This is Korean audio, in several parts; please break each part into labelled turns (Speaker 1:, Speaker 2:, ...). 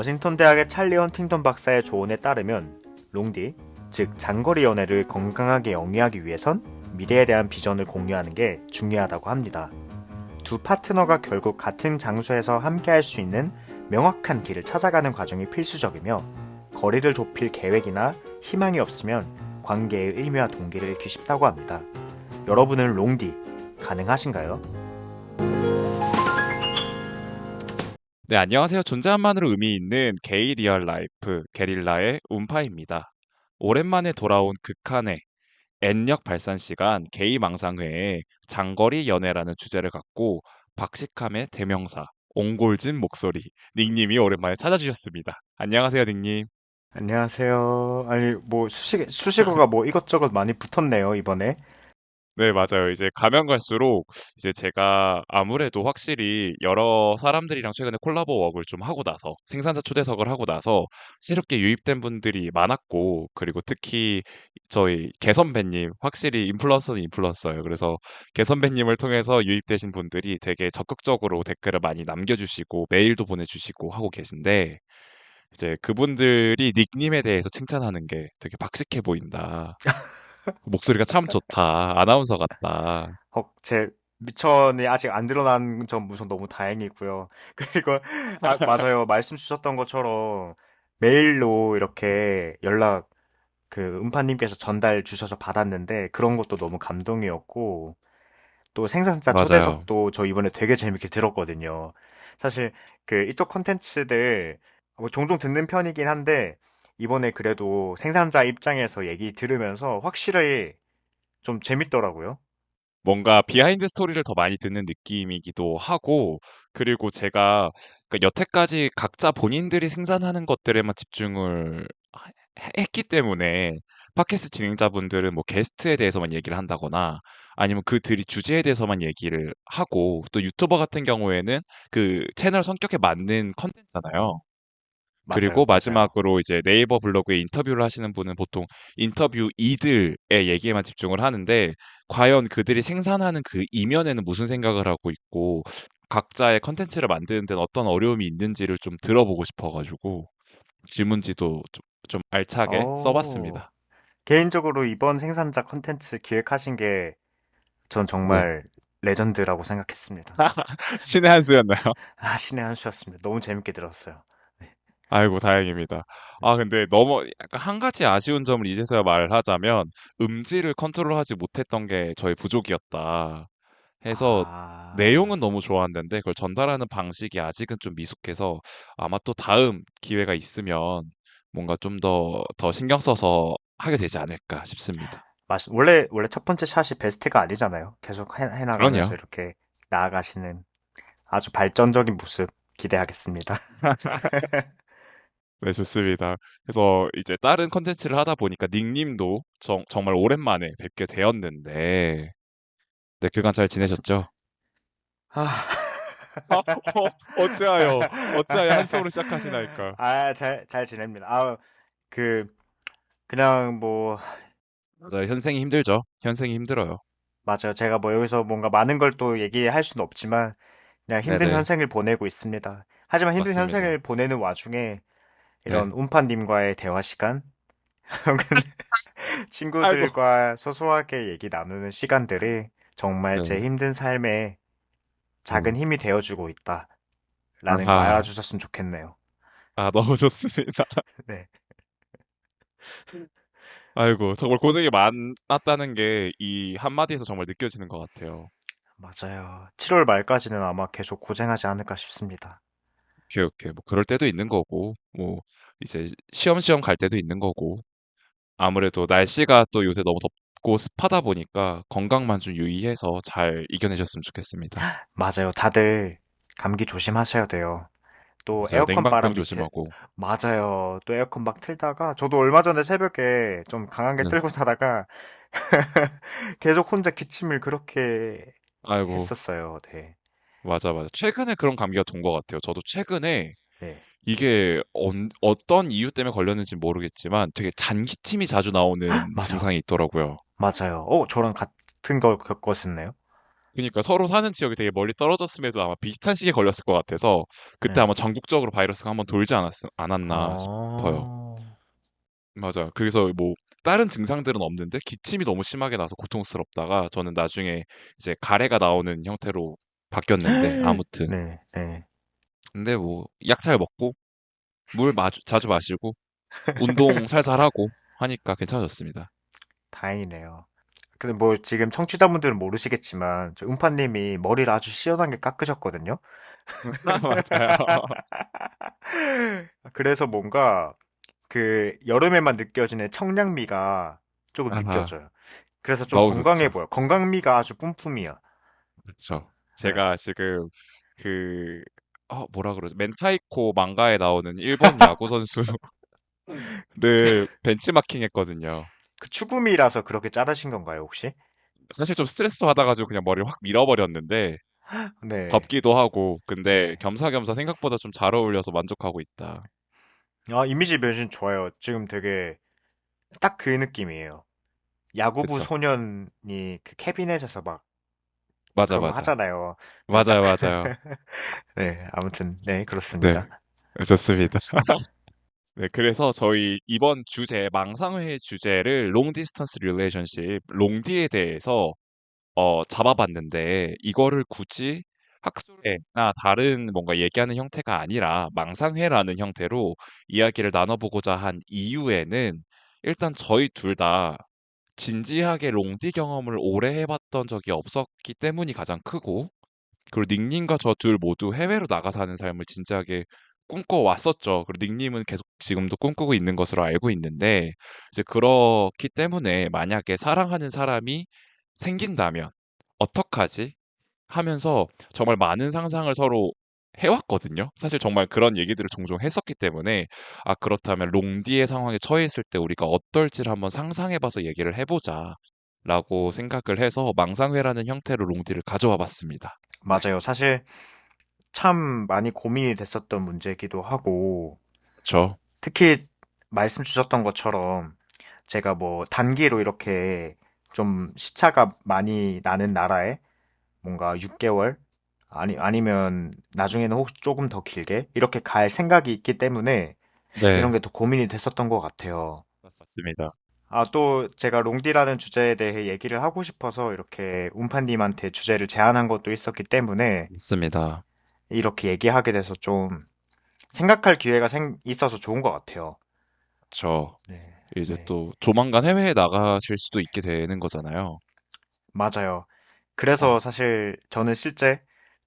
Speaker 1: 워싱턴 대학의 찰리 헌팅턴 박사의 조언에 따르면 롱디, 즉 장거리 연애를 건강하게 영위하기 위해선 미래에 대한 비전을 공유하는 게 중요하다고 합니다. 두 파트너가 결국 같은 장소에서 함께 할 수 있는 명확한 길을 찾아가는 과정이 필수적이며 거리를 좁힐 계획이나 희망이 없으면 관계의 의미와 동기를 잃기 쉽다고 합니다. 여러분은 롱디 가능하신가요?
Speaker 2: 네, 안녕하세요. 존재만으로 의미 있는 게이 리얼 라이프 게릴라의 운파입니다. 오랜만에 돌아온 극한의 N역 발산 시간 게이 망상회에 장거리 연애라는 주제를 갖고 박식함의 대명사, 옹골진 목소리, 닉님이 오랜만에 찾아주셨습니다. 안녕하세요, 닉님.
Speaker 1: 안녕하세요. 아니 뭐 수식어가 뭐 이것저것 많이 붙었네요 이번에.
Speaker 2: 네, 맞아요. 이제 가면 갈수록 이제 제가 아무래도 확실히 여러 사람들이랑 최근에 콜라보 웍을 좀 하고 나서 생산자 초대석을 하고 나서 새롭게 유입된 분들이 많았고, 그리고 특히 저희 개선배님, 확실히 인플루언서는 인플루언서예요. 그래서 개선배님을 통해서 유입되신 분들이 되게 적극적으로 댓글을 많이 남겨주시고 메일도 보내주시고 하고 계신데, 이제 그분들이 닉님에 대해서 칭찬하는 게 되게 박식해 보인다. 목소리가 참 좋다. 아나운서 같다.
Speaker 1: 제 미천이 아직 안 드러난 점 우선 너무 다행이고요. 그리고 맞아요. 말씀 주셨던 것처럼 메일로 이렇게 연락 음파님께서 전달 주셔서 받았는데 그런 것도 너무 감동이었고 또 생산자
Speaker 2: 맞아요.
Speaker 1: 초대석도 저 이번에 되게 재밌게 들었거든요. 사실 이쪽 컨텐츠들 뭐 종종 듣는 편이긴 한데 이번에 그래도 생산자 입장에서 얘기 들으면서 확실히 좀 재밌더라고요.
Speaker 2: 뭔가 비하인드 스토리를 더 많이 듣는 느낌이기도 하고, 그리고 제가 여태까지 각자 본인들이 생산하는 것들에만 집중을 했기 때문에 팟캐스트 진행자분들은 뭐 게스트에 대해서만 얘기를 한다거나 아니면 그들이 주제에 대해서만 얘기를 하고, 또 유튜버 같은 경우에는 그 채널 성격에 맞는 컨텐츠잖아요. 그리고
Speaker 1: 맞아요, 맞아요.
Speaker 2: 마지막으로 이제 네이버 블로그에 인터뷰를 하시는 분은 보통 인터뷰 이들의 얘기에만 집중을 하는데, 과연 그들이 생산하는 그 이면에는 무슨 생각을 하고 있고 각자의 컨텐츠를 만드는 데는 어떤 어려움이 있는지를 좀 들어보고 싶어가지고 질문지도 좀 알차게
Speaker 1: 어,
Speaker 2: 써봤습니다.
Speaker 1: 개인적으로 이번 생산자 컨텐츠 기획하신 게 전
Speaker 2: 네.
Speaker 1: 정말 레전드라고 생각했습니다.
Speaker 2: 신의 한 수였나요?
Speaker 1: 신의 한 수였습니다. 너무 재밌게 들었어요. 네.
Speaker 2: 아이고, 다행입니다. 아, 근데 너무 약간 한 가지 아쉬운 점을 이제서야 말을 하자면, 음질을 컨트롤하지 못했던 게 저의 부족이었다 해서,
Speaker 1: 아,
Speaker 2: 내용은 너무 좋았는데 그걸 전달하는 방식이 아직은 좀 미숙해서, 아마 또 다음 기회가 있으면 뭔가 좀 더 신경 써서 하게 되지 않을까 싶습니다.
Speaker 1: 원래 첫 번째 샷이 베스트가 아니잖아요. 계속 해나가면서
Speaker 2: 그럼요.
Speaker 1: 이렇게 나아가시는 아주 발전적인 모습 기대하겠습니다.
Speaker 2: 네, 좋습니다. 그래서 이제 다른 컨텐츠를 하다 보니까 닉님도 정말 오랜만에 뵙게 되었는데, 네, 그간 잘
Speaker 1: 말씀,
Speaker 2: 지내셨죠?
Speaker 1: 아,
Speaker 2: 어찌하여, 어찌하여 한숨으로 시작하시나이까.
Speaker 1: 잘 지냅니다. 그, 그냥 뭐,
Speaker 2: 맞아요. 현생이 힘들죠. 현생이 힘들어요.
Speaker 1: 맞아요. 제가 뭐 여기서 뭔가 많은 걸 또 얘기할 수는 없지만, 그냥 힘든
Speaker 2: 네네.
Speaker 1: 현생을 보내고 있습니다. 하지만 힘든
Speaker 2: 맞습니다.
Speaker 1: 현생을 보내는 와중에
Speaker 2: 네.
Speaker 1: 이런 운파님과의 대화 시간,
Speaker 2: 아이고.
Speaker 1: 친구들과 소소하게 얘기 나누는 시간들이 정말 제
Speaker 2: 네.
Speaker 1: 힘든 삶에 작은
Speaker 2: 네.
Speaker 1: 힘이 되어주고 있다라는 거
Speaker 2: 아하.
Speaker 1: 알아주셨으면 좋겠네요.
Speaker 2: 아, 너무 좋습니다.
Speaker 1: 네,
Speaker 2: 아이고, 정말 고생이 많았다는 게 이 한마디에서 정말 느껴지는 것 같아요.
Speaker 1: 맞아요. 7월 말까지는 아마 계속 고생하지 않을까 싶습니다.
Speaker 2: 오케이, 오케이. 뭐, 그럴 때도 있는 거고, 뭐, 이제 시험시험 갈 때도 있는 거고, 아무래도 날씨가 또 요새 너무 덥고 습하다 보니까 건강만 좀 유의해서 잘 이겨내셨으면 좋겠습니다.
Speaker 1: 맞아요. 다들 감기 조심하셔야 돼요. 또
Speaker 2: 맞아요.
Speaker 1: 에어컨 바람
Speaker 2: 냉방병
Speaker 1: 밑에
Speaker 2: 조심하고.
Speaker 1: 맞아요. 또 에어컨 막 틀다가 저도 얼마 전에 새벽에 좀 강하게
Speaker 2: 네.
Speaker 1: 틀고 자다가 계속 혼자 기침을 그렇게
Speaker 2: 아이고,
Speaker 1: 했었어요. 네.
Speaker 2: 맞아, 맞아. 최근에 그런 감기가 돈 것 같아요. 저도 최근에
Speaker 1: 네.
Speaker 2: 이게 어떤 이유 때문에 걸렸는지 모르겠지만 되게 잔기침이 자주 나오는
Speaker 1: 맞아.
Speaker 2: 증상이 있더라고요.
Speaker 1: 맞아요. 저랑 같은 걸 겪었었네요.
Speaker 2: 그러니까 서로 사는 지역이 되게 멀리 떨어졌음에도 아마 비슷한 시기에 걸렸을 것 같아서 그때
Speaker 1: 네.
Speaker 2: 아마 전국적으로 바이러스가 한번 돌지 않았나 싶어요.
Speaker 1: 어,
Speaker 2: 맞아요. 그래서 뭐 다른 증상들은 없는데 기침이 너무 심하게 나서 고통스럽다가 저는 나중에 이제 가래가 나오는 형태로 바뀌었는데 아무튼
Speaker 1: 네, 네.
Speaker 2: 근데 뭐 약 잘 먹고 물 자주 마시고 운동 살살 하고 하니까 괜찮아졌습니다.
Speaker 1: 다행이네요. 근데 뭐 지금 청취자분들은 모르시겠지만 저 음파님이 머리를 아주 시원하게 깎으셨거든요.
Speaker 2: 맞아요.
Speaker 1: 그래서 뭔가 그 여름에만 느껴지는 청량미가 조금
Speaker 2: 아,
Speaker 1: 느껴져요. 그래서 좀
Speaker 2: 너무 좋죠.
Speaker 1: 건강해 보여. 건강미가 아주 뿜뿜이야.
Speaker 2: 그렇죠.
Speaker 1: 네.
Speaker 2: 제가 지금 그 뭐라 그러죠? 멘타이코 망가에 나오는 일본 야구 선수를 벤치마킹 했거든요.
Speaker 1: 그 추구미라서 그렇게 자르신 건가요, 혹시?
Speaker 2: 사실 좀 스트레스 받아가지고 그냥 머리를 확 밀어버렸는데
Speaker 1: 네.
Speaker 2: 덥기도 하고 근데
Speaker 1: 네.
Speaker 2: 겸사겸사 생각보다 좀 잘 어울려서 만족하고 있다.
Speaker 1: 아, 이미지 변신 좋아요. 지금 되게 딱 그 느낌이에요. 야구부
Speaker 2: 그쵸?
Speaker 1: 소년이 그 캐비넷에서 막
Speaker 2: 맞아,
Speaker 1: 그런 거
Speaker 2: 맞아.
Speaker 1: 하잖아요. 네, 딱.
Speaker 2: 맞아요, 맞아요.
Speaker 1: 네, 아무튼, 네,
Speaker 2: 네,
Speaker 1: 그렇습니다.
Speaker 2: 좋습니다. 네, 그래서 저희 이번 주제, 망상회의 주제를 롱 디스턴스 릴레이션십, 롱디에 대해서 잡아봤는데 이거를 굳이 학술회나 다른 뭔가 얘기하는 형태가 아니라 망상회라는 형태로 이야기를 나눠보고자 한 이유에는 일단 저희 둘 다 진지하게 롱디 경험을 오래 해봤던 적이 없었기 때문이 가장 크고 그리고 닉님과 저 둘 모두 해외로 나가 사는 삶을 진지하게 꿈꿔왔었죠. 그리고 닉님은 계속 지금도 꿈꾸고 있는 것으로 알고 있는데 이제 그렇기 때문에 만약에 사랑하는 사람이 생긴다면 어떡하지? 하면서 정말 많은 상상을 서로 해왔거든요. 사실 정말 그런 얘기들을 종종 했었기 때문에 그렇다면 롱디의 상황에 처해 있을 때 우리가 어떨지를 한번 상상해봐서 얘기를 해보자 라고 생각을 해서 망상회라는 형태로 롱디를 가져와 봤습니다. 네.
Speaker 1: 맞아요. 사실 참 많이 고민이 됐었던 문제이기도 하고,
Speaker 2: 그쵸.
Speaker 1: 특히 말씀 주셨던 것처럼 제가 뭐 단기로 이렇게 좀 시차가 많이 나는 나라에 뭔가 6개월 아니면 나중에는 혹시 조금 더 길게 이렇게 갈 생각이 있기 때문에 이런
Speaker 2: 네.
Speaker 1: 게 더 고민이 됐었던 것 같아요.
Speaker 2: 맞습니다.
Speaker 1: 아, 또 제가 롱디라는 주제에 대해 얘기를 하고 싶어서 이렇게 운파님한테 주제를 제안한 것도 있었기 때문에
Speaker 2: 맞습니다.
Speaker 1: 이렇게 얘기하게 돼서 좀 생각할 기회가 있어서 좋은 것 같아요.
Speaker 2: 그쵸.
Speaker 1: 네,
Speaker 2: 이제
Speaker 1: 네,
Speaker 2: 또 조만간 해외에 나가실 수도 있게 되는 거잖아요.
Speaker 1: 맞아요. 그래서
Speaker 2: 아,
Speaker 1: 사실 저는 실제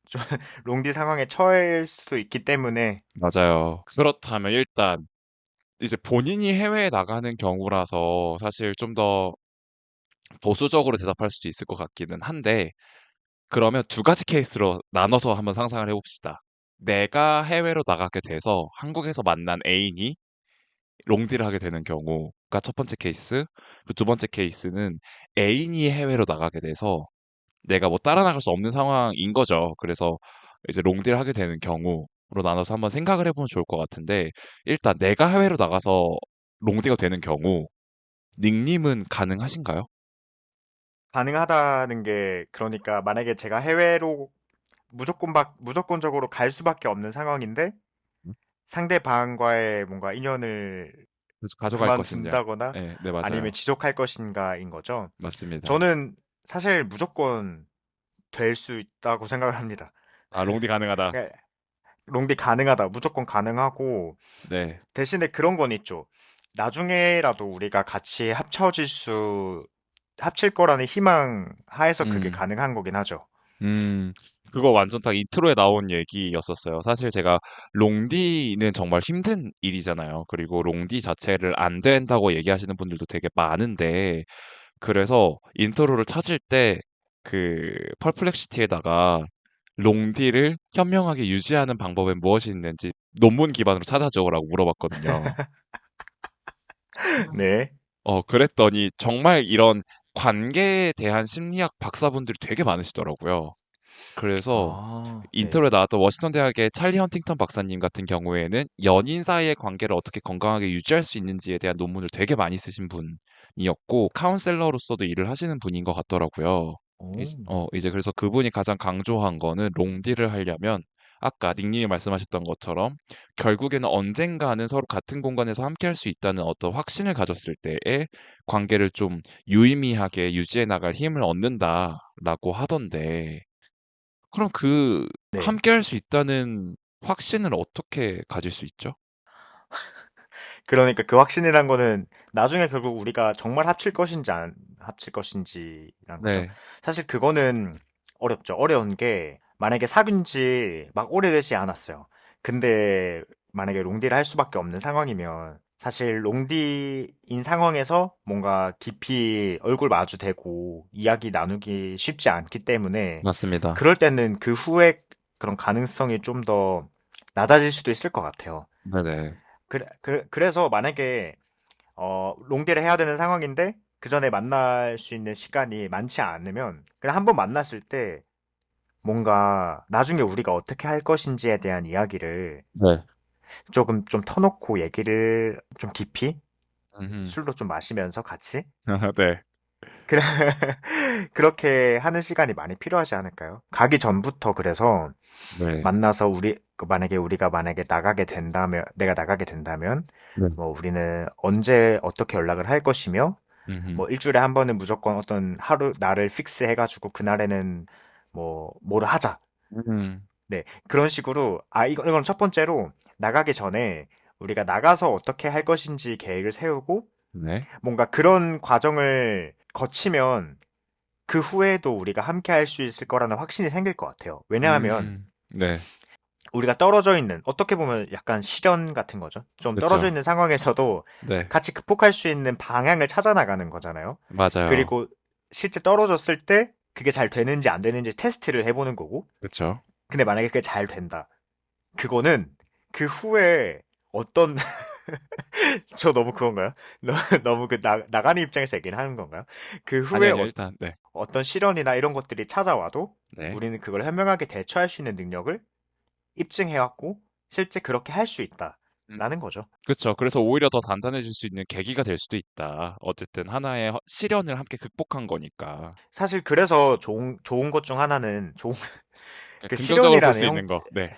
Speaker 1: 좀 롱디 상황에 처할 수도 있기 때문에
Speaker 2: 맞아요. 그렇다면 일단 이제 본인이 해외에 나가는 경우라서 사실 좀 더 보수적으로 대답할 수도 있을 것 같기는 한데 그러면 두 가지 케이스로 나눠서 한번 상상을 해봅시다. 내가 해외로 나가게 돼서 한국에서 만난 애인이 롱디를 하게 되는 경우가 첫 번째 케이스. 그 두 번째 케이스는 애인이 해외로 나가게 돼서 내가 뭐 따라 나갈 수 없는 상황인 거죠. 그래서 이제 롱디를 하게 되는 경우로 나눠서 한번 생각을 해보면 좋을 것 같은데 일단 내가 해외로 나가서 롱디가 되는 경우 닉님은 가능하신가요?
Speaker 1: 가능하다는 게 그러니까 만약에 제가 해외로 무조건적으로 갈 수밖에 없는 상황인데
Speaker 2: 음?
Speaker 1: 상대방과의 뭔가 인연을
Speaker 2: 그래서 가져갈 것이냐?
Speaker 1: 그만둔다거나
Speaker 2: 네, 네,
Speaker 1: 아니면
Speaker 2: 맞아요.
Speaker 1: 지속할 것인가인 거죠.
Speaker 2: 맞습니다.
Speaker 1: 저는 사실 무조건 될 수 있다고 생각을 합니다.
Speaker 2: 아, 롱디 가능하다.
Speaker 1: 그러니까 롱디 가능하다. 무조건 가능하고
Speaker 2: 네.
Speaker 1: 대신에 그런 건 있죠. 나중에라도 우리가 같이 합칠 거라는 희망 하에서 그게
Speaker 2: 음.
Speaker 1: 가능한 거긴 하죠.
Speaker 2: 음, 그거 완전 딱 인트로에 나온 얘기였었어요. 사실 제가 롱디는 정말 힘든 일이잖아요. 그리고 롱디 자체를 안 된다고 얘기하시는 분들도 되게 많은데, 그래서 인트로를 찾을 때 그 펄플렉시티에다가 롱디를 현명하게 유지하는 방법은 무엇이 있는지 논문 기반으로 찾아줘라고 물어봤거든요.
Speaker 1: 네.
Speaker 2: 그랬더니 정말 이런 관계에 대한 심리학 박사분들이 되게 많으시더라고요. 그래서
Speaker 1: 아, 네.
Speaker 2: 인터뷰에 나왔던 워싱턴 대학의 찰리 헌팅턴 박사님 같은 경우에는 연인 사이의 관계를 어떻게 건강하게 유지할 수 있는지에 대한 논문을 되게 많이 쓰신 분이었고 카운셀러로서도 일을 하시는 분인 것 같더라고요.
Speaker 1: 오.
Speaker 2: 이제 그래서 그분이 가장 강조한 거는 롱디를 하려면 아까 닉님이 말씀하셨던 것처럼 결국에는 언젠가는 서로 같은 공간에서 함께 할 수 있다는 어떤 확신을 가졌을 때에 관계를 좀 유의미하게 유지해 나갈 힘을 얻는다라고 하던데 그럼 그
Speaker 1: 네.
Speaker 2: 함께 할 수 있다는 확신을 어떻게 가질 수 있죠?
Speaker 1: 그러니까 그 확신이란 거는 나중에 결국 우리가 정말 합칠 것인지 안 합칠 것인지란 거죠.
Speaker 2: 네.
Speaker 1: 사실 그거는 어렵죠. 어려운 게 만약에 사귄 지 막 오래되지 않았어요. 근데 만약에 롱디를 할 수밖에 없는 상황이면 사실 롱디인 상황에서 뭔가 깊이 얼굴 마주 대고 이야기 나누기 쉽지 않기 때문에
Speaker 2: 맞습니다.
Speaker 1: 그럴 때는 그 후에 그런 가능성이 좀 더 낮아질 수도 있을 것 같아요.
Speaker 2: 네네.
Speaker 1: 그래서 만약에 롱디를 해야 되는 상황인데 그 전에 만날 수 있는 시간이 많지 않으면 그냥 한번 만났을 때 뭔가 나중에 우리가 어떻게 할 것인지에 대한 이야기를
Speaker 2: 네.
Speaker 1: 조금 좀 터놓고 얘기를 좀 깊이
Speaker 2: 음흠.
Speaker 1: 술도 좀 마시면서 같이
Speaker 2: 네.
Speaker 1: 그래 그렇게 하는 시간이 많이 필요하지 않을까요? 가기 전부터 그래서
Speaker 2: 네.
Speaker 1: 만나서 만약에 우리가 만약에 나가게 된다면 내가 나가게 된다면
Speaker 2: 네.
Speaker 1: 뭐 우리는 언제 어떻게 연락을 할 것이며
Speaker 2: 음흠.
Speaker 1: 뭐 일주일에 한 번은 무조건 어떤 하루 날을 픽스 해가지고 그날에는 뭐 뭐를 하자.
Speaker 2: 음.
Speaker 1: 네 그런 식으로 이건 첫 번째로 나가기 전에 우리가 나가서 어떻게 할 것인지 계획을 세우고
Speaker 2: 네.
Speaker 1: 뭔가 그런 과정을 거치면 그 후에도 우리가 함께 할 수 있을 거라는 확신이 생길 것 같아요. 왜냐하면
Speaker 2: 네.
Speaker 1: 우리가 떨어져 있는 어떻게 보면 약간 시련 같은 거죠. 좀 떨어져
Speaker 2: 그쵸.
Speaker 1: 있는 상황에서도
Speaker 2: 네.
Speaker 1: 같이 극복할 수 있는 방향을 찾아 나가는 거잖아요.
Speaker 2: 맞아요.
Speaker 1: 그리고 실제 떨어졌을 때 그게 잘 되는지 안 되는지 테스트를 해보는 거고.
Speaker 2: 그쵸.
Speaker 1: 근데 만약에 그게 잘 된다. 그거는 그 후에 어떤 저 너무 그건가요? 너무 그 나가는 입장에서 얘기를 하는 건가요? 그 후에
Speaker 2: 아니요. 일단 네.
Speaker 1: 어떤 시련이나 이런 것들이 찾아와도
Speaker 2: 네.
Speaker 1: 우리는 그걸 현명하게 대처할 수 있는 능력을 입증해왔고 실제 그렇게 할 수
Speaker 2: 음.
Speaker 1: 있다라는 거죠.
Speaker 2: 그쵸. 그래서 오히려 더 단단해질 수 있는 계기가 될 수도 있다. 어쨌든 하나의 시련을 함께 극복한 거니까.
Speaker 1: 사실 그래서 좋은 것 중 하나는
Speaker 2: 그러니까
Speaker 1: 그
Speaker 2: 긍정적으로 볼
Speaker 1: 시련이라는
Speaker 2: 수 있는 거. 네.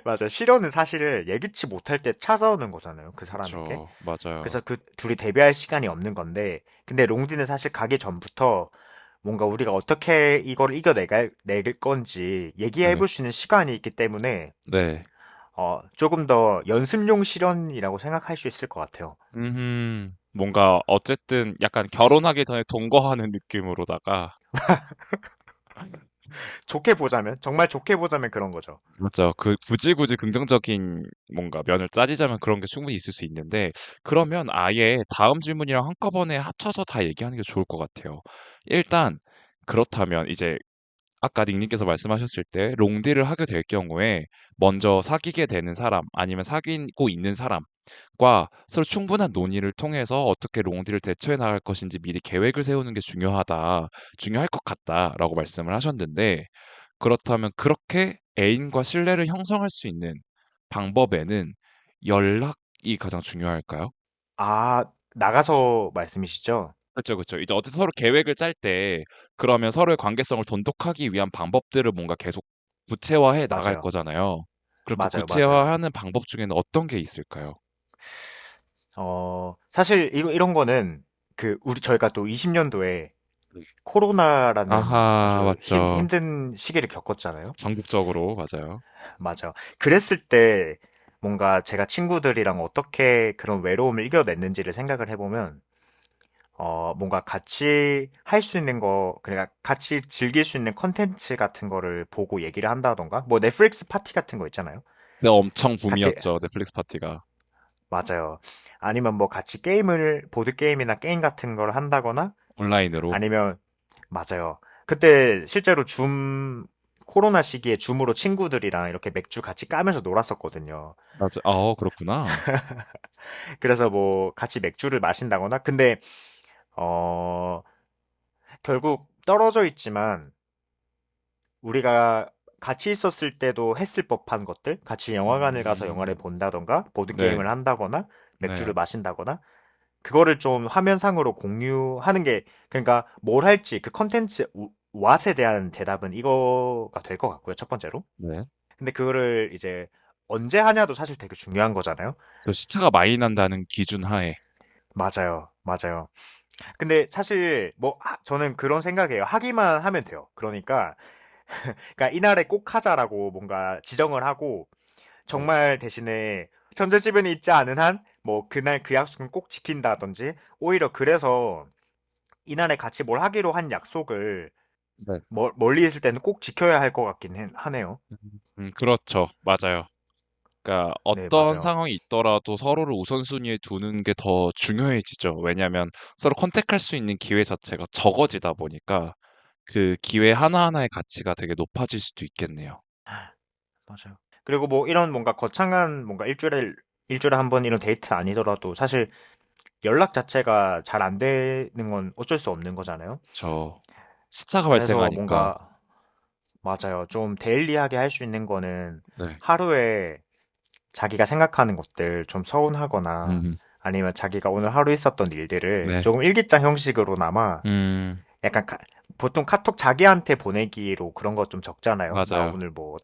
Speaker 1: 맞아. 시련은 사실 예기치 못할 때 찾아오는 거잖아요. 그 사람에게.
Speaker 2: 그쵸. 맞아요.
Speaker 1: 그래서 그 둘이 대비할 시간이 없는 건데, 근데 롱디는 사실 가기 전부터 뭔가 우리가 어떻게 이걸 낼 건지 얘기해
Speaker 2: 네.
Speaker 1: 볼 수 있는 시간이 있기 때문에,
Speaker 2: 네.
Speaker 1: 조금 더 연습용 시련이라고 생각할 수 있을 것 같아요.
Speaker 2: 뭔가 어쨌든 약간 결혼하기 전에 동거하는 느낌으로다가
Speaker 1: 좋게 보자면, 정말 좋게 보자면 그런 거죠.
Speaker 2: 맞죠. 굳이 긍정적인 뭔가 면을 따지자면 그런 게 충분히 있을 수 있는데 그러면 아예 다음 질문이랑 한꺼번에 합쳐서 다 얘기하는 게 좋을 것 같아요. 일단 그렇다면 이제 아까 닉님께서 말씀하셨을 때 롱디를 하게 될 경우에 먼저 사귀게 되는 사람 아니면 사귀고 있는 사람과 서로 충분한 논의를 통해서 어떻게 롱디를 대처해 나갈 것인지 미리 계획을 세우는 게 중요할 것 같다라고 말씀을 하셨는데 그렇다면 그렇게 애인과 신뢰를 형성할 수 있는 방법에는 연락이 가장 중요할까요?
Speaker 1: 아, 나가서 말씀이시죠?
Speaker 2: 그쵸, 그쵸. 이제 어쨌든 서로 계획을 짤 때 그러면 서로의 관계성을 돈독하기 위한 방법들을 뭔가 계속 구체화해 나갈
Speaker 1: 맞아요.
Speaker 2: 거잖아요. 그럼 그
Speaker 1: 맞아요. 맞아요.
Speaker 2: 구체화하는 방법 중에는 어떤 게 있을까요?
Speaker 1: 사실 이런 거는 저희가 또 20년도에
Speaker 2: 네.
Speaker 1: 코로나라는
Speaker 2: 아하,
Speaker 1: 아주
Speaker 2: 맞죠.
Speaker 1: 힘든 시기를 겪었잖아요.
Speaker 2: 전국적으로 맞아요.
Speaker 1: 맞아. 그랬을 때 뭔가 제가 친구들이랑 어떻게 그런 외로움을 이겨냈는지를 생각을 해보면, 뭔가 같이 할 수 있는 그러니까 같이 즐길 수 있는 컨텐츠 같은 거를 보고 얘기를 한다던가, 뭐 넷플릭스 파티 같은 거 있잖아요.
Speaker 2: 근데 엄청
Speaker 1: 같이,
Speaker 2: 붐이었죠, 넷플릭스 파티가.
Speaker 1: 맞아요. 아니면 뭐 같이 보드게임이나 게임 같은 걸 한다거나,
Speaker 2: 온라인으로.
Speaker 1: 아니면 맞아요. 그때 실제로 코로나 시기에 줌으로 친구들이랑 이렇게 맥주 같이 까면서 놀았었거든요.
Speaker 2: 맞아. 아, 그렇구나.
Speaker 1: 그래서 뭐 같이 맥주를 마신다거나, 근데, 어, 결국 떨어져 있지만 우리가 같이 있었을 때도 했을 법한 것들, 같이 영화관을 가서 영화를
Speaker 2: 음,
Speaker 1: 본다던가,
Speaker 2: 네,
Speaker 1: 보드게임을 한다거나, 맥주를
Speaker 2: 네.
Speaker 1: 마신다거나, 그거를 좀 화면상으로 공유하는 게, 그러니까 뭘 할지, 그 컨텐츠, what에 대한 대답은 이거가 될 것 같고요. 첫 번째로.
Speaker 2: 네.
Speaker 1: 근데 그거를 이제 언제 하냐도 사실 되게 중요한 거잖아요.
Speaker 2: 저 시차가 많이 난다는 기준 하에.
Speaker 1: 맞아요. 맞아요. 근데 사실 뭐 저는 그런 생각이에요. 하기만 하면 돼요. 그러니까 이날에 꼭 하자라고 뭔가 지정을 하고
Speaker 2: 네.
Speaker 1: 정말 대신에 전자주변에 있지 않은 한 뭐 그날 그 약속은 꼭 지킨다든지 오히려 그래서 이날에 같이 뭘 하기로 한 약속을
Speaker 2: 네.
Speaker 1: 멀리 있을 때는 꼭 지켜야 할 것 같긴 하네요.
Speaker 2: 그렇죠. 맞아요. 그러니까
Speaker 1: 네,
Speaker 2: 어떤
Speaker 1: 맞아요.
Speaker 2: 상황이 있더라도 서로를 우선순위에 두는 게 더 중요해지죠. 왜냐하면 서로 컨택할 수 있는 기회 자체가 적어지다 보니까 그 기회 하나하나의 가치가 되게 높아질 수도 있겠네요.
Speaker 1: 맞아요. 그리고 뭐 이런 뭔가 거창한 뭔가 일주일에 한 번 이런 데이트 아니더라도 사실 연락 자체가 잘 안 되는 건 어쩔 수 없는 거잖아요.
Speaker 2: 저 시차가
Speaker 1: 그래서
Speaker 2: 발생하니까.
Speaker 1: 뭔가 맞아요. 좀 데일리하게 할 수 있는 거는
Speaker 2: 네.
Speaker 1: 하루에 자기가 생각하는 것들 좀 서운하거나
Speaker 2: 음,
Speaker 1: 아니면 자기가 오늘 하루 있었던 일들을
Speaker 2: 네.
Speaker 1: 조금 일기장 형식으로나마
Speaker 2: 음,
Speaker 1: 약간 보통 카톡 자기한테 보내기로 그런 거 좀 적잖아요. 나
Speaker 2: 맞아요.
Speaker 1: 오늘 뭐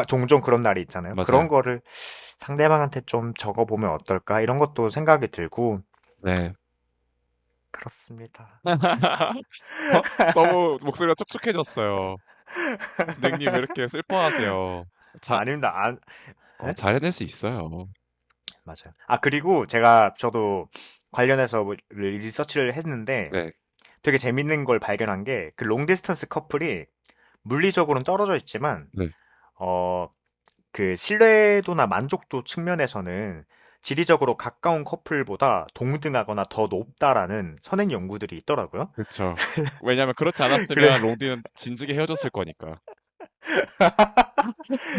Speaker 1: 종종 그런 날이 있잖아요. 그런
Speaker 2: 맞아요.
Speaker 1: 거를 상대방한테 좀 적어보면 어떨까? 이런 것도 생각이 들고
Speaker 2: 네.
Speaker 1: 그렇습니다.
Speaker 2: 어? 너무 목소리가 촉촉해졌어요. 넥님 왜 이렇게 슬퍼하세요? 자,
Speaker 1: 아닙니다. 에?
Speaker 2: 잘 해낼 수 있어요.
Speaker 1: 맞아요. 그리고 저도 관련해서 뭐 리서치를 했는데
Speaker 2: 네.
Speaker 1: 되게 재밌는 걸 발견한 게 그 롱디스턴스 커플이 물리적으로는 떨어져 있지만
Speaker 2: 네.
Speaker 1: 어, 그 신뢰도나 만족도 측면에서는 지리적으로 가까운 커플보다 동등하거나 더 높다라는 선행 연구들이 있더라고요.
Speaker 2: 그렇죠. 왜냐하면 그렇지
Speaker 1: 그래,
Speaker 2: 않았으면 롱디는 진즉에 헤어졌을 거니까.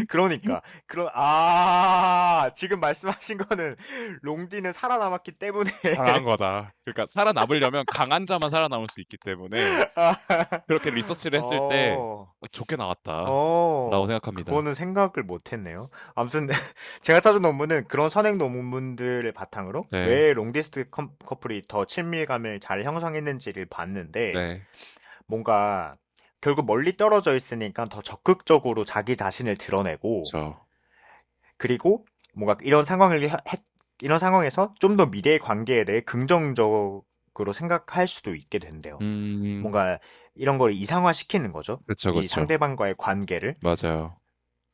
Speaker 1: 그러니까, 지금 말씀하신 거는 롱디는 살아남았기 때문에,
Speaker 2: 강한 거다. 그러니까 살아남으려면 강한 자만 살아남을 수 있기 때문에 그렇게 리서치를 했을 때
Speaker 1: 어,
Speaker 2: 좋게 나왔다라고 생각합니다.
Speaker 1: 그거는 생각을 못 했네요. 아무튼, 제가 찾은 논문은 그런 선행 논문들을 바탕으로
Speaker 2: 네.
Speaker 1: 왜 롱디스트 커플이 더 친밀감을 잘 형성했는지를 봤는데,
Speaker 2: 네.
Speaker 1: 뭔가 결국 멀리 떨어져 있으니까 더 적극적으로 자기 자신을 드러내고,
Speaker 2: 그렇죠.
Speaker 1: 그리고 뭔가 이런 상황에서 좀 더 미래의 관계에 대해 긍정적으로 생각할 수도 있게 된대요.
Speaker 2: 음,
Speaker 1: 뭔가 이런 걸 이상화시키는 거죠.
Speaker 2: 그렇죠,
Speaker 1: 이
Speaker 2: 그렇죠.
Speaker 1: 상대방과의 관계를.
Speaker 2: 맞아요.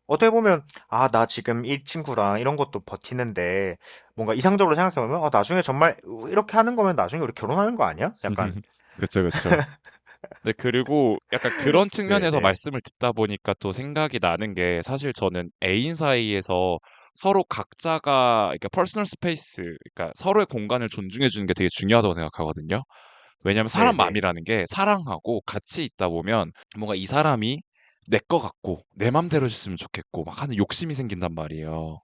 Speaker 1: 어떻게 보면, 나 지금 이 친구랑 이런 것도 버티는데, 뭔가 이상적으로 생각해보면, 나중에 정말 이렇게 하는 거면 나중에 우리 결혼하는 거 아니야? 약간,
Speaker 2: 그렇죠, 그렇죠. 네, 그리고 약간 그런 측면에서
Speaker 1: 네네.
Speaker 2: 말씀을 듣다 보니까 또 생각이 나는 게 사실 저는 애인 사이에서 서로 각자가 그러니까 퍼스널 스페이스 그러니까 서로의 공간을 존중해 주는 게 되게 중요하다고 생각하거든요. 왜냐하면 사람
Speaker 1: 네네.
Speaker 2: 마음이라는 게 사랑하고 같이 있다 보면 뭔가 이 사람이 내 거 같고 내 맘대로 했으면 좋겠고 막 하는 욕심이 생긴단 말이에요.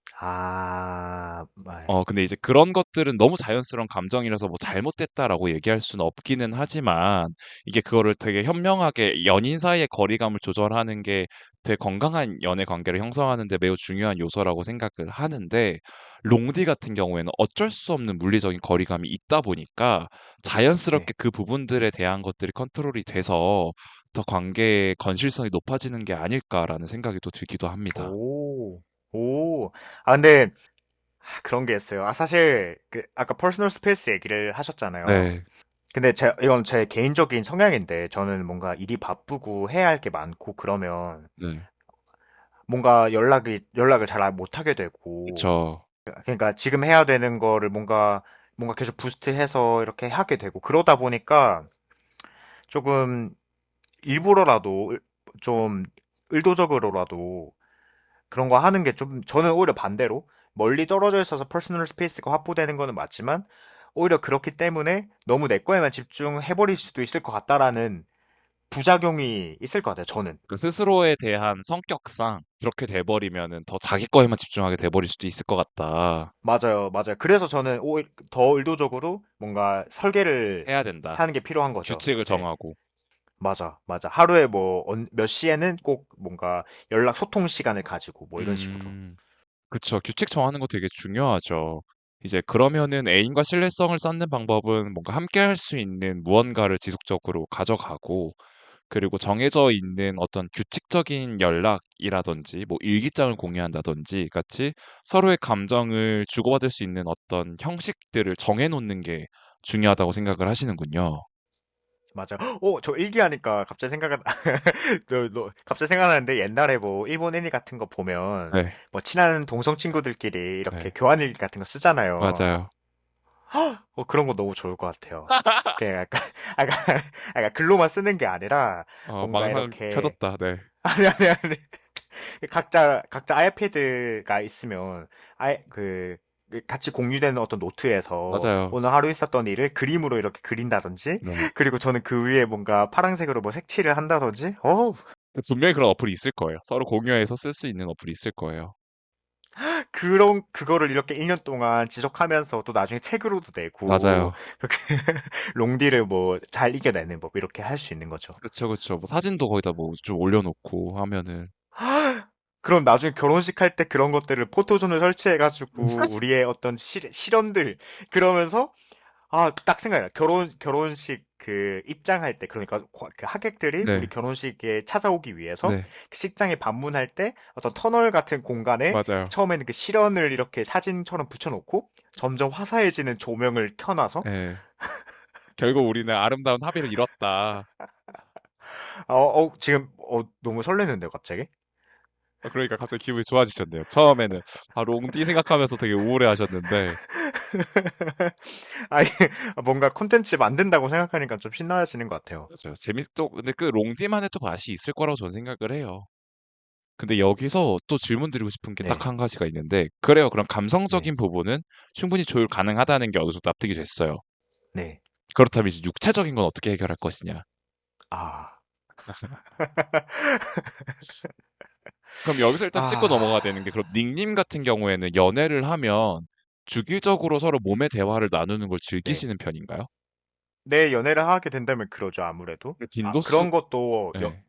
Speaker 1: 네.
Speaker 2: 근데 이제 그런 것들은 너무 자연스러운 감정이라서 뭐 잘못됐다라고 얘기할 수는 없기는 하지만 이게 그거를 되게 현명하게 연인 사이의 거리감을 조절하는 게 되게 건강한 연애 관계를 형성하는 데 매우 중요한 요소라고 생각을 하는데 롱디 같은 경우에는 어쩔 수 없는 물리적인 거리감이 있다 보니까
Speaker 1: 네.
Speaker 2: 자연스럽게 그 부분들에 대한 것들이 컨트롤이 돼서 더 관계의 건실성이 높아지는 게 아닐까라는 생각이 또 들기도 합니다.
Speaker 1: 오, 오. 근데 그런 게 있어요. 사실 아까 퍼스널 스페이스 얘기를 하셨잖아요.
Speaker 2: 네,
Speaker 1: 근데 이건 제 개인적인 성향인데 저는 뭔가 일이 바쁘고 해야 할 게 많고 그러면
Speaker 2: 네,
Speaker 1: 뭔가 연락을 잘 못 하게 되고
Speaker 2: 그쵸.
Speaker 1: 그러니까 지금 해야 되는 거를 뭔가 계속 부스트해서 이렇게 하게 되고 그러다 보니까 조금 일부러라도 좀 의도적으로라도 그런 거 하는 게 좀 저는 오히려 반대로 멀리 떨어져 있어서 퍼스널 스페이스가 확보되는 거는 맞지만 오히려 그렇기 때문에 너무 내 거에만 집중해버릴 수도 있을 것 같다라는 부작용이 있을 것 같아요. 저는.
Speaker 2: 그 스스로에 대한 성격상 그렇게 돼버리면은 더 자기 거에만 집중하게 돼버릴 수도 있을 것 같다.
Speaker 1: 맞아요, 맞아요. 그래서 저는 오히려 더 의도적으로 뭔가 설계를
Speaker 2: 해야 된다.
Speaker 1: 하는 게 필요한 거죠.
Speaker 2: 규칙을
Speaker 1: 네,
Speaker 2: 정하고.
Speaker 1: 맞아, 맞아. 하루에 뭐 몇 시에는 꼭 뭔가 연락 소통 시간을 가지고 뭐 이런 식으로.
Speaker 2: 그쵸. 규칙 정하는 거 되게 중요하죠. 이제 그러면은 애인과 신뢰성을 쌓는 방법은 뭔가 함께 할 수 있는 무언가를 지속적으로 가져가고 그리고 정해져 있는 어떤 규칙적인 연락이라든지 뭐 일기장을 공유한다든지 같이 서로의 감정을 주고받을 수 있는 어떤 형식들을 정해 놓는 게 중요하다고 생각을 하시는군요.
Speaker 1: 맞아요. 저 일기하니까 갑자기 갑자기 생각나는데 옛날에 뭐 일본 애니 같은 거 보면
Speaker 2: 네.
Speaker 1: 뭐 친한 동성 친구들끼리 이렇게
Speaker 2: 네.
Speaker 1: 교환 일기 같은 거 쓰잖아요.
Speaker 2: 맞아요.
Speaker 1: 그런 거 너무 좋을 것 같아요. 그냥 약간, 약간, 약간 글로만 쓰는 게 아니라 뭔가
Speaker 2: 망상
Speaker 1: 이렇게
Speaker 2: 켜졌다. 네.
Speaker 1: 아니. 각자 아이패드가 있으면 같이 공유되는 어떤 노트에서
Speaker 2: 맞아요.
Speaker 1: 오늘 하루 있었던 일을 그림으로 이렇게 그린다든지
Speaker 2: 네.
Speaker 1: 그리고 저는 그 위에 뭔가 파란색으로 뭐 색칠을 한다든지
Speaker 2: 분명히 그런 어플이 있을 거예요. 서로 공유해서 쓸 수 있는 어플이 있을 거예요.
Speaker 1: 그거를 이렇게 1년 동안 지속하면서 또 나중에 책으로도 내고
Speaker 2: 맞아요.
Speaker 1: 그렇게 롱디를 뭐 잘 이겨내는 법 이렇게 할 수 있는 거죠.
Speaker 2: 그쵸, 그쵸. 뭐 사진도 거기다 뭐 좀 올려놓고 하면은
Speaker 1: 그럼 나중에 결혼식 할 때 그런 것들을 포토존을 설치해가지고 우리의 어떤 실현들 그러면서 딱 생각나. 결혼식 그 입장할 때, 그러니까 그 하객들이 우리
Speaker 2: 네,
Speaker 1: 결혼식에 찾아오기 위해서
Speaker 2: 네,
Speaker 1: 그 식장에 방문할 때 어떤 터널 같은 공간에
Speaker 2: 맞아요.
Speaker 1: 처음에는 그 실현을 이렇게 사진처럼 붙여놓고 점점 화사해지는 조명을 켜놔서
Speaker 2: 네. 결국 우리는 아름다운 합의를 이뤘다.
Speaker 1: 지금 너무 설레는데요, 갑자기?
Speaker 2: 그러니까 갑자기 기분이 좋아지셨네요. 처음에는 롱디 생각하면서 되게 우울해하셨는데
Speaker 1: 아니, 뭔가 콘텐츠 만든다고 생각하니까 좀 신나지는 것 같아요.
Speaker 2: 맞아요. 또 근데 그 롱디만의 또 맛이 있을 거라고 저는 생각을 해요. 근데 여기서 또 질문 드리고 싶은 게 딱
Speaker 1: 네,
Speaker 2: 한 가지가 있는데 그래요. 그럼
Speaker 1: 네,
Speaker 2: 감성적인 부분은 충분히 조율 가능하다는 게 어느 정도 납득이 됐어요.
Speaker 1: 네.
Speaker 2: 그렇다면 이제 육체적인 건 어떻게 해결할 것이냐?
Speaker 1: 아,
Speaker 2: 그럼 여기서 일단 찍고
Speaker 1: 아.
Speaker 2: 넘어가야 되는 게 그럼 닉님 같은 경우에는 연애를 하면 주기적으로 서로 몸의 대화를 나누는 걸
Speaker 1: 네.
Speaker 2: 즐기시는 편인가요?
Speaker 1: 내 연애를 하게 된다면 그러죠, 아무래도.
Speaker 2: 그 빈도수
Speaker 1: 그런 것도
Speaker 2: 네.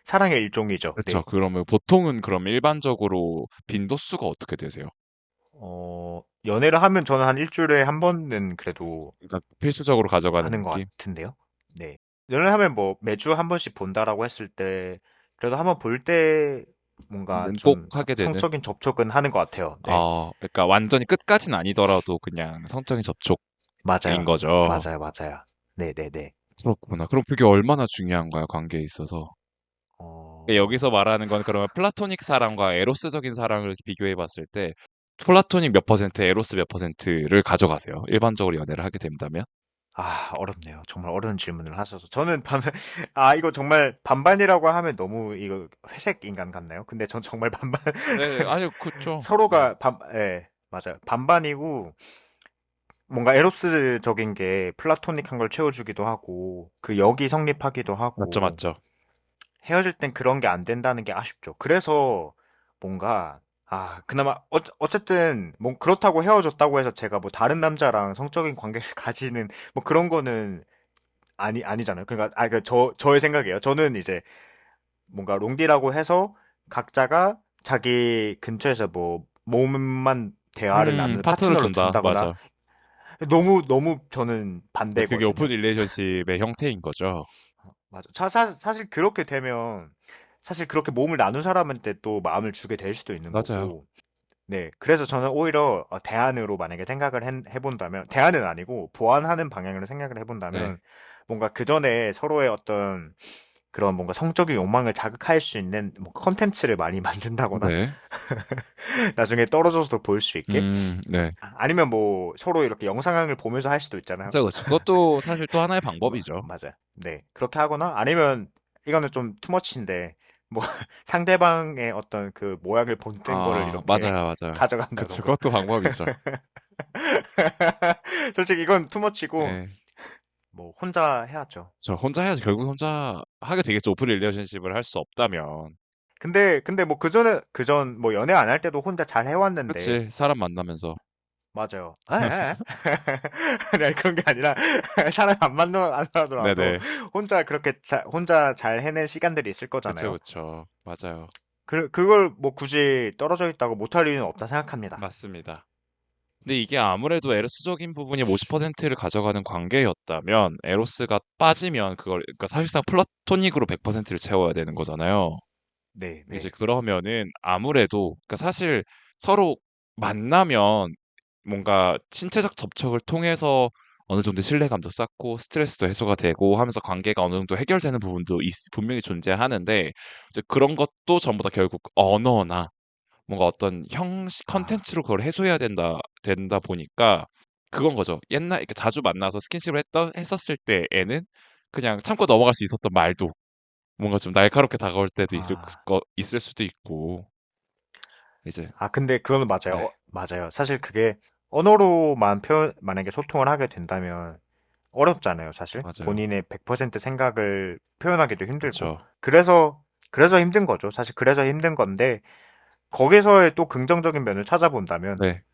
Speaker 1: 사랑의 일종이죠.
Speaker 2: 그렇죠.
Speaker 1: 네.
Speaker 2: 그러면 보통은 그럼 일반적으로 빈도수가 어떻게 되세요?
Speaker 1: 연애를 하면 저는 한 일주일에 한 번은 그래도
Speaker 2: 그러니까 필수적으로 가져가는
Speaker 1: 하는 것
Speaker 2: 느낌?
Speaker 1: 같은데요. 네. 연애를 하면 뭐 매주 한 번씩 본다라고 했을 때 그래도 한번 볼 때 뭔가
Speaker 2: 꼭
Speaker 1: 좀
Speaker 2: 하게 되는?
Speaker 1: 성적인 접촉은 하는 것 같아요. 네.
Speaker 2: 그러니까 완전히 끝까지는 아니더라도 그냥 성적인 접촉인
Speaker 1: 맞아요.
Speaker 2: 거죠.
Speaker 1: 맞아요. 네네네.
Speaker 2: 그렇구나. 그럼 그게 얼마나 중요한가요? 관계에 있어서. 근데
Speaker 1: 어,
Speaker 2: 여기서 말하는 건 그러면 플라토닉 사랑과 에로스적인 사랑을 비교해 봤을 때 플라토닉 몇 퍼센트, 에로스 몇 퍼센트를 가져가세요? 일반적으로 연애를 하게 된다면?
Speaker 1: 어렵네요. 정말 어려운 질문을 하셔서. 이거 정말 반반이라고 하면 너무 이거 회색 인간 같나요? 근데 전 정말 반반,
Speaker 2: 네, 아니, 그쵸. 네.
Speaker 1: 예, 맞아요. 반반이고, 뭔가 에로스적인 게 플라토닉한 걸 채워주기도 하고, 그 역이 성립하기도
Speaker 2: 맞죠,
Speaker 1: 하고,
Speaker 2: 맞죠.
Speaker 1: 헤어질 땐 그런 게 안 된다는 게 아쉽죠. 그래서 뭔가, 그나마, 어쨌든, 뭐, 그렇다고 헤어졌다고 해서 제가 뭐 다른 남자랑 성적인 관계를 가지는, 뭐 그런 거는 아니잖아요. 그러니까, 저의 생각이에요. 저는 이제 뭔가 롱디라고 해서 각자가 자기 근처에서 뭐 몸만 대화를 나누는
Speaker 2: 파트너를
Speaker 1: 파트너를
Speaker 2: 둔다.
Speaker 1: 둔다거나
Speaker 2: 맞아.
Speaker 1: 너무 저는
Speaker 2: 근데 그게 오픈
Speaker 1: 반대거든요.
Speaker 2: 릴레이션십의 형태인 거죠.
Speaker 1: 맞아. 사실 그렇게 되면 사실 그렇게 몸을 나눈 사람한테 또 마음을 주게 될 수도 있는
Speaker 2: 맞아요.
Speaker 1: 거고. 네. 그래서 저는 오히려 대안으로 만약에 생각을 해본다면, 대안은 아니고 보완하는 방향으로 생각을
Speaker 2: 네.
Speaker 1: 해본다면, 뭔가 그 전에 서로의 어떤 그런 뭔가 성적인 욕망을 자극할 수 있는 뭐 컨텐츠를 많이 만든다거나,
Speaker 2: 네.
Speaker 1: 나중에 떨어져서도 볼 수 있게,
Speaker 2: 네.
Speaker 1: 아니면 뭐 서로 이렇게 영상을 보면서 할 수도 있잖아요.
Speaker 2: 그쵸, 그쵸. 그것도 사실 또 하나의 방법이죠.
Speaker 1: 맞아요. 네. 그렇게 하거나, 아니면 이거는 좀 투머치인데, 뭐 상대방의 어떤 그 모양을 본뜬 거를 이렇게
Speaker 2: 맞아요. 그쵸.
Speaker 1: 가져간다던가.
Speaker 2: 그것도 방법이죠.
Speaker 1: 솔직히 이건 투머치고
Speaker 2: 네.
Speaker 1: 뭐 혼자 해야죠.
Speaker 2: 저 혼자 해야죠. 결국 혼자 하게 되겠죠. 오픈 릴레이션십을 할 수 없다면.
Speaker 1: 근데 뭐 그전 뭐 연애 안 할 때도 혼자 잘 해왔는데
Speaker 2: 그치. 사람 만나면서.
Speaker 1: 맞아요. 네, 그런 게 아니라 사람 안 만나 안 하더라도
Speaker 2: 네네.
Speaker 1: 혼자 잘 해낸 시간들이 있을
Speaker 2: 그쵸,
Speaker 1: 거잖아요.
Speaker 2: 그쵸. 맞아요.
Speaker 1: 그걸 뭐 굳이 떨어져 있다고 못할 이유는 없다 생각합니다.
Speaker 2: 맞습니다. 근데 이게 아무래도 에로스적인 부분이 50%를 가져가는 관계였다면 에로스가 빠지면 그걸 그러니까 사실상 플라토닉으로 100%를 채워야 되는 거잖아요.
Speaker 1: 네,
Speaker 2: 이제
Speaker 1: 네.
Speaker 2: 그러면은 아무래도 그러니까 사실 서로 만나면 뭔가 신체적 접촉을 통해서 어느 정도 신뢰감도 쌓고 스트레스도 해소가 되고 하면서 관계가 어느 정도 해결되는 부분도 분명히 존재하는데 이제 그런 것도 전부 다 결국 언어나 뭔가 어떤 형식
Speaker 1: 아,
Speaker 2: 컨텐츠로 그걸 해소해야 된다 보니까 그건 거죠. 옛날 이렇게 자주 만나서 스킨십을 했었을 때에는 그냥 참고 넘어갈 수 있었던 말도 뭔가 좀 날카롭게 다가올 때도
Speaker 1: 아,
Speaker 2: 있을 수도 있고 이제
Speaker 1: 근데 그거는 맞아요.
Speaker 2: 네
Speaker 1: 맞아요. 사실 그게 언어로만 만약에 소통을 하게 된다면 어렵잖아요, 사실.
Speaker 2: 맞아요.
Speaker 1: 본인의 100% 생각을 표현하기도 힘들고.
Speaker 2: 그쵸.
Speaker 1: 그래서 힘든 거죠. 사실 그래서 힘든 건데, 거기서의 또 긍정적인 면을 찾아본다면,
Speaker 2: 네.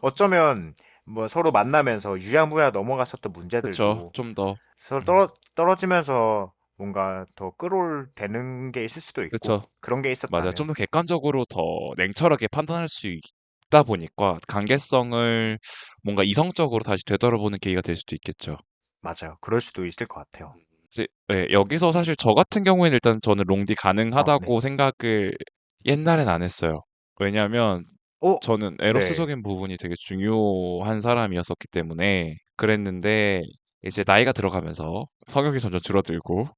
Speaker 1: 어쩌면, 뭐 서로 만나면서 유야무야 넘어갔었던
Speaker 2: 그쵸.
Speaker 1: 문제들도
Speaker 2: 좀 더
Speaker 1: 서로
Speaker 2: 음
Speaker 1: 떨어지면서 뭔가 더 끌어올되는 게 있을 수도 있고,
Speaker 2: 그쵸.
Speaker 1: 그런 게
Speaker 2: 맞아요. 좀
Speaker 1: 있었다면,
Speaker 2: 더 객관적으로 더 냉철하게 판단할 수 있다 보니까 관계성을 뭔가 이성적으로 다시 되돌아보는 계기가 될 수도 있겠죠.
Speaker 1: 맞아요. 그럴 수도 있을 것 같아요.
Speaker 2: 이제 예 여기서 사실 저 같은 경우에는 일단 저는 롱디
Speaker 1: 네.
Speaker 2: 가능하다고 생각을 옛날엔 안 했어요. 왜냐하면
Speaker 1: 어?
Speaker 2: 저는
Speaker 1: 네.
Speaker 2: 에로스적인 부분이 되게 중요한 사람이었었기 때문에 그랬는데 이제 나이가 들어가면서 성욕이 점점 줄어들고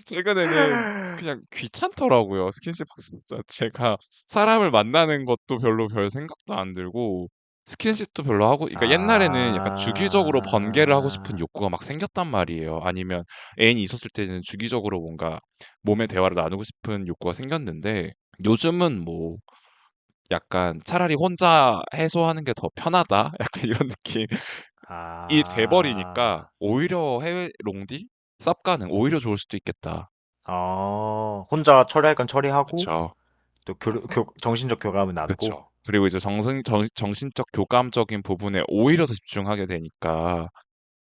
Speaker 2: 최근에는 그냥 귀찮더라고요. 스킨십 자체가 사람을 만나는 것도 별 생각도 안 들고 스킨십도 별로 하고 그러니까 옛날에는 약간 주기적으로 번개를 하고 싶은
Speaker 1: 아,
Speaker 2: 욕구가 막 생겼단 말이에요. 아니면 애인이 있었을 때는 주기적으로 뭔가 몸의 대화를 나누고 싶은 욕구가 생겼는데 요즘은 뭐 약간 차라리 혼자 해소하는 게 더 편하다? 약간 이런 느낌이 돼 버리니까
Speaker 1: 아,
Speaker 2: 오히려 해외 롱디? 쌉 가능 오히려 좋을 수도 있겠다.
Speaker 1: 혼자 처리할 건 처리하고,
Speaker 2: 그쵸.
Speaker 1: 또 정신적 교감은 나누고,
Speaker 2: 그쵸. 그리고 이제 정신적 교감적인 부분에 오히려 더 집중하게 되니까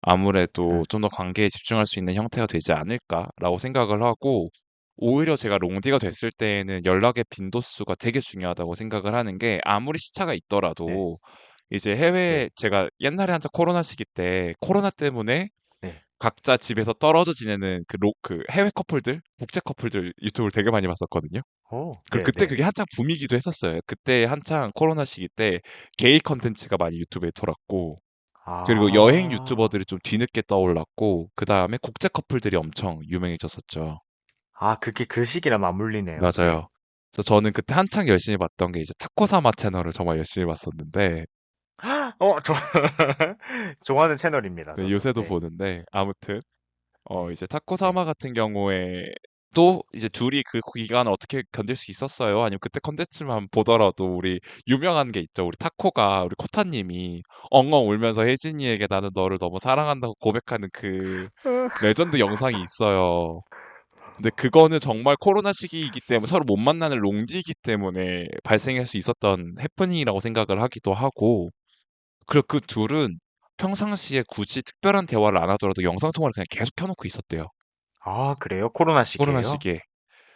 Speaker 2: 아무래도
Speaker 1: 음,
Speaker 2: 좀 더 관계에 집중할 수 있는 형태가 되지 않을까라고 생각을 하고 오히려 제가 롱디가 됐을 때에는 연락의 빈도수가 되게 중요하다고 생각을 하는 게 아무리 시차가
Speaker 1: 네,
Speaker 2: 있더라도 이제 해외
Speaker 1: 네,
Speaker 2: 제가 옛날에 한창 코로나 시기 때 코로나 때문에
Speaker 1: 네.
Speaker 2: 각자 집에서 떨어져 지내는 그 해외 커플들, 국제 커플들 유튜브를 되게 많이 봤었거든요. 그리고
Speaker 1: 네,
Speaker 2: 그때
Speaker 1: 네.
Speaker 2: 그게 한창 붐이기도 했었어요. 그때 한창 코로나 시기 때 게이 컨텐츠가 많이 유튜브에 돌았고 그리고 여행
Speaker 1: 아,
Speaker 2: 유튜버들이 좀 뒤늦게 떠올랐고 그다음에 국제 커플들이 엄청 유명해졌었죠.
Speaker 1: 그게 그 시기랑 맞물리네요. 네.
Speaker 2: 맞아요. 그래서 저는 그때 한창 열심히 봤던 게 이제 타코사마 채널을 정말 열심히 봤었는데
Speaker 1: 저, 좋아하는 채널입니다,
Speaker 2: 네,
Speaker 1: 저도.
Speaker 2: 요새도
Speaker 1: 네,
Speaker 2: 보는데 아무튼
Speaker 1: 네,
Speaker 2: 이제
Speaker 1: 네.
Speaker 2: 타코사마 같은 경우에 또 이제 둘이 그 기간을 어떻게 견딜 수 있었어요? 아니면 그때 컨텐츠만 보더라도 우리 유명한 게 있죠. 우리 타코가 우리 코타님이 엉엉 울면서 혜진이에게 나는 너를 너무 사랑한다고 고백하는 그 레전드 영상이 있어요. 근데 그거는 정말 코로나 시기이기 때문에 서로 못 만나는 롱디이기 때문에 발생할 수 있었던 해프닝이라고 생각을 하기도 하고 그리고 그 둘은 평상시에 굳이 특별한 대화를 안 하더라도 영상 통화를 그냥 계속 켜놓고 있었대요.
Speaker 1: 그래요? 코로나
Speaker 2: 코로나
Speaker 1: 시기에요?
Speaker 2: 시기에.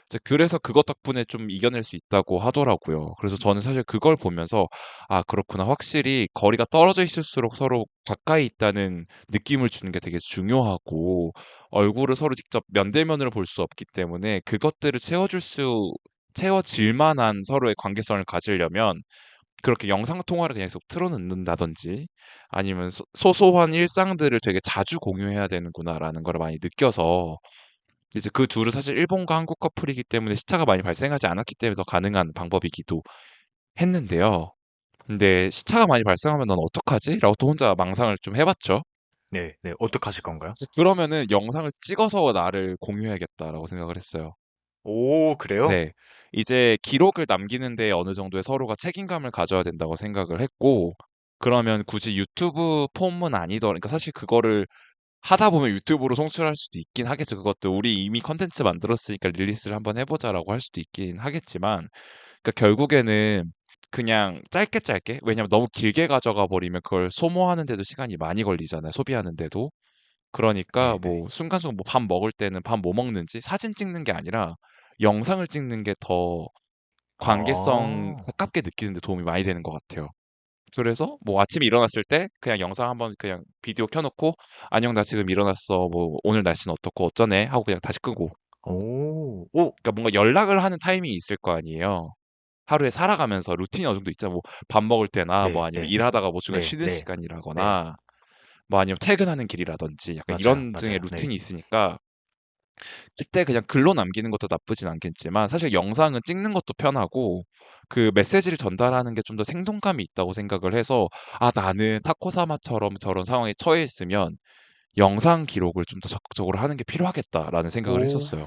Speaker 2: 이제 그래서 그것 덕분에 좀 이겨낼 수 있다고 하더라고요. 그래서 저는 사실 그걸 보면서 '아 그렇구나. 확실히 거리가 떨어져 있을수록 서로 가까이 있다는 느낌을 주는 게 되게 중요하고 얼굴을 서로 직접 면대면으로 볼 수 없기 때문에 그것들을 채워질 만한 서로의 관계성을 가지려면 그렇게 영상 통화를 그냥 계속 틀어 놓는다든지 아니면 소소한 일상들을 되게 자주 공유해야 되는구나.'라는 걸 많이 느껴서 이제 그 둘은 사실 일본과 한국 커플이기 때문에 시차가 많이 발생하지 않았기 때문에 더 가능한 방법이기도 했는데요. 근데 "시차가 많이 발생하면 넌 어떡하지?" 라고 또 혼자 망상을 좀 해 봤죠.
Speaker 1: 네, 네. 어떡하실 건가요?
Speaker 2: 이제 그러면은 '영상을 찍어서 나를 공유해야겠다.'라고 생각을 했어요.
Speaker 1: 오, 그래요?
Speaker 2: 네. 이제 기록을 남기는 데 어느 정도의 서로가 책임감을 가져야 된다고 생각을 했고 그러면 굳이 유튜브 폼은 그러니까 사실 그거를 하다 보면 유튜브로 송출할 수도 있긴 하겠죠. 그것도 '우리 이미 컨텐츠 만들었으니까 릴리스를 한번 해 보자.'라고 할 수도 있긴 하겠지만 그러니까 결국에는 그냥 짧게 짧게 왜냐면 너무 길게 가져가 버리면 그걸 소모하는 데도 시간이 많이 걸리잖아요, 소비하는 데도. 그러니까
Speaker 1: 네, 네.
Speaker 2: 뭐 순간순간 뭐 밥 먹을 때는 밥 뭐 먹는지 사진 찍는 게 아니라 영상을 찍는 게 더 관계성
Speaker 1: 아,
Speaker 2: 가깝게 느끼는 데 도움이 많이 되는 것 같아요. 그래서 뭐 아침에 일어났을 때 그냥 영상 한번 그냥 비디오 켜 놓고 "안녕 나 지금 일어났어. 뭐 오늘 날씨는 어떻고 어쩌네." 하고 그냥 다시 끄고.
Speaker 1: 오,
Speaker 2: 그러니까 뭔가 연락을 하는 타이밍이 있을 거 아니에요. 하루에 살아가면서 루틴이 어느 정도 있잖아. 뭐 밥 먹을 때나 뭐
Speaker 1: 네,
Speaker 2: 아니면
Speaker 1: 네,
Speaker 2: 일하다가 뭐 중간에
Speaker 1: 네,
Speaker 2: 쉬는
Speaker 1: 네, 네.
Speaker 2: 시간이라거나 뭐 아니면 퇴근하는 길이라든지 약간
Speaker 1: 맞아요,
Speaker 2: 이런 등의
Speaker 1: 맞아요. 네.
Speaker 2: 루틴이 있으니까 그때 그냥 글로 남기는 것도 나쁘진 않겠지만 사실 영상은 찍는 것도 편하고 그 메시지를 전달하는 게 좀 더 생동감이 있다고 생각을 해서 '아 나는 타코사마처럼 저런 상황에 처해 있으면 영상 기록을 좀 더 적극적으로 하는 게 필요하겠다.'라는 생각을
Speaker 1: 오,
Speaker 2: 했었어요.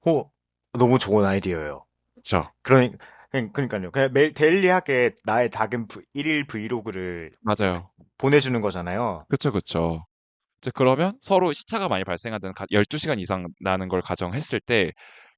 Speaker 1: 오, 너무 좋은 아이디어예요.
Speaker 2: 그쵸.
Speaker 1: 그러니까요. 그냥 매일 데일리하게 나의 작은 일일 브이로그를
Speaker 2: 맞아요.
Speaker 1: 보내주는 거잖아요.
Speaker 2: 그쵸, 그쵸. 이제 그러면 서로 시차가 많이 발생하는 12시간 이상 나는 걸 가정했을 때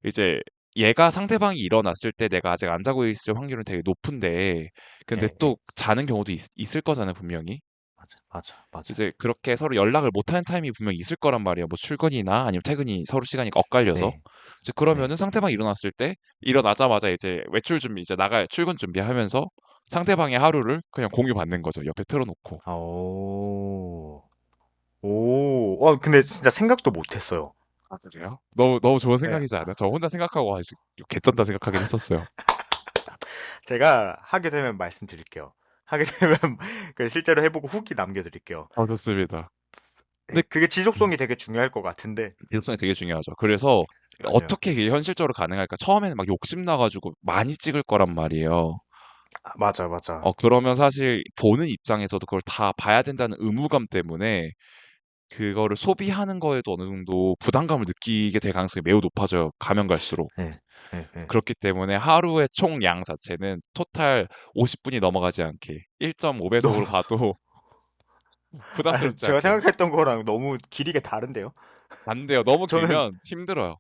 Speaker 2: 이제 얘가 상대방이 일어났을 때 내가 아직 안 자고 있을 확률은 되게 높은데 근데
Speaker 1: 네, 네.
Speaker 2: 또 자는 경우도 있을 거잖아요, 분명히.
Speaker 1: 맞아, 맞아, 맞아요.
Speaker 2: 이제 그렇게 서로 연락을 못 하는 타임이 분명히 있을 거란 말이에요. 뭐 출근이나 아니면 퇴근이 서로 시간이 엇갈려서.
Speaker 1: 네,
Speaker 2: 이제
Speaker 1: 네.
Speaker 2: 그러면은 상대방이 일어났을 때 일어나자마자 이제 외출 준비 이제 나갈 출근 준비하면서 상대방의 하루를 그냥 공유받는 거죠. 옆에 틀어 놓고.
Speaker 1: 오, 근데 진짜 생각도 못 했어요.
Speaker 2: 아 그래요? 너무 좋은
Speaker 1: 네,
Speaker 2: 생각이지 않아요? 저 혼자 생각하고 아직 개쩐다 생각하긴 했었어요.
Speaker 1: 제가 하게 되면 말씀드릴게요. 하게 되면 실제로 해보고 후기 남겨드릴게요.
Speaker 2: 아 좋습니다.
Speaker 1: 네,
Speaker 2: 근데
Speaker 1: 그게
Speaker 2: 음.
Speaker 1: 지속성이 되게 중요할 것 같은데.
Speaker 2: 일성이 되게 중요하죠. 그래서
Speaker 1: 맞아요.
Speaker 2: 어떻게 이게 현실적으로 가능할까? 처음에는 막 욕심 나 가지고 많이 찍을 거란 말이에요.
Speaker 1: 아, 맞아, 맞아.
Speaker 2: 그러면 사실 보는 입장에서도 그걸 다 봐야 된다는 의무감 때문에 그거를 소비하는 거에도 어느 정도 부담감을 느끼게 될 가능성이 매우 높아져요, 가면 갈수록.
Speaker 1: 네, 네, 네.
Speaker 2: 그렇기 때문에 하루의 총량 자체는 토탈 50분이 넘어가지 않게 1.5배속으로
Speaker 1: 너무,
Speaker 2: 봐도 부담스럽지
Speaker 1: 제가
Speaker 2: 않게.
Speaker 1: 생각했던 거랑 너무 길이가 다른데요?
Speaker 2: 안 돼요. 너무
Speaker 1: 저는,
Speaker 2: 길면 힘들어요.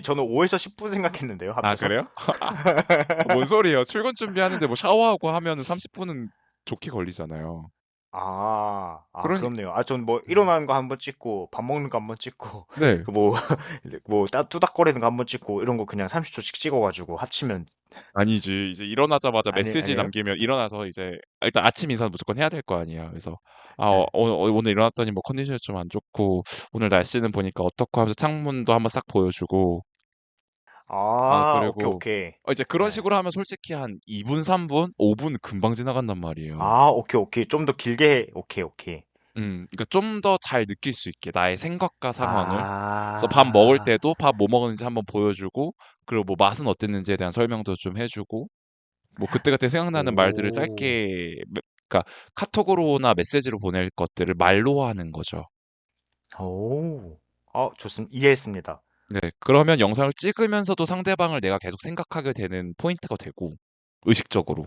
Speaker 1: 저는 5에서 10분 생각했는데요,
Speaker 2: 아
Speaker 1: 합쳐서?
Speaker 2: 그래요? 뭔 소리예요. 출근 준비하는데 뭐 샤워하고 하면은 30분은 좋게 걸리잖아요.
Speaker 1: 그렇네요.
Speaker 2: 그러니까
Speaker 1: 전 뭐, 일어나는 거 한번 찍고, 밥 먹는 거 한번 찍고,
Speaker 2: 네.
Speaker 1: 그 뭐, 뚜닥거리는 거 한번 찍고, 이런 거 그냥 30초씩 찍어가지고 합치면,
Speaker 2: 아니지. 이제 일어나자마자 메시지
Speaker 1: 아니에요?
Speaker 2: 남기면 일어나서 이제 일단 아침 인사는 무조건 해야 될 거 아니에요. 그래서
Speaker 1: 네.
Speaker 2: 오늘 일어났더니 뭐 컨디션이 좀 안 좋고 오늘 날씨는 보니까 어떻고 하면서 창문도 한번 싹 보여주고
Speaker 1: 오케이,
Speaker 2: 그리고
Speaker 1: 오케이.
Speaker 2: 이제 그런
Speaker 1: 네.
Speaker 2: 식으로 하면 솔직히 한 2분, 3분, 5분 금방 지나간단 말이에요.
Speaker 1: 오케이, 오케이. 좀 더 길게 오케이, 오케이.
Speaker 2: 그러니까 좀 더 잘 느낄 수 있게 나의 생각과 상황을. 그래서 밥 먹을
Speaker 1: 아,
Speaker 2: 때도 밥 뭐 먹었는지 한번 보여주고 그리고 뭐 맛은 어땠는지에 대한 설명도 좀 해주고 뭐 그때그때 생각나는 말들을
Speaker 1: 오,
Speaker 2: 짧게 그러니까 카톡으로나 메시지로 보낼 것들을 말로 하는 거죠.
Speaker 1: 오. 좋습니다. 이해했습니다.
Speaker 2: 네, 그러면 영상을 찍으면서도 상대방을 내가 계속 생각하게 되는 포인트가 되고 의식적으로.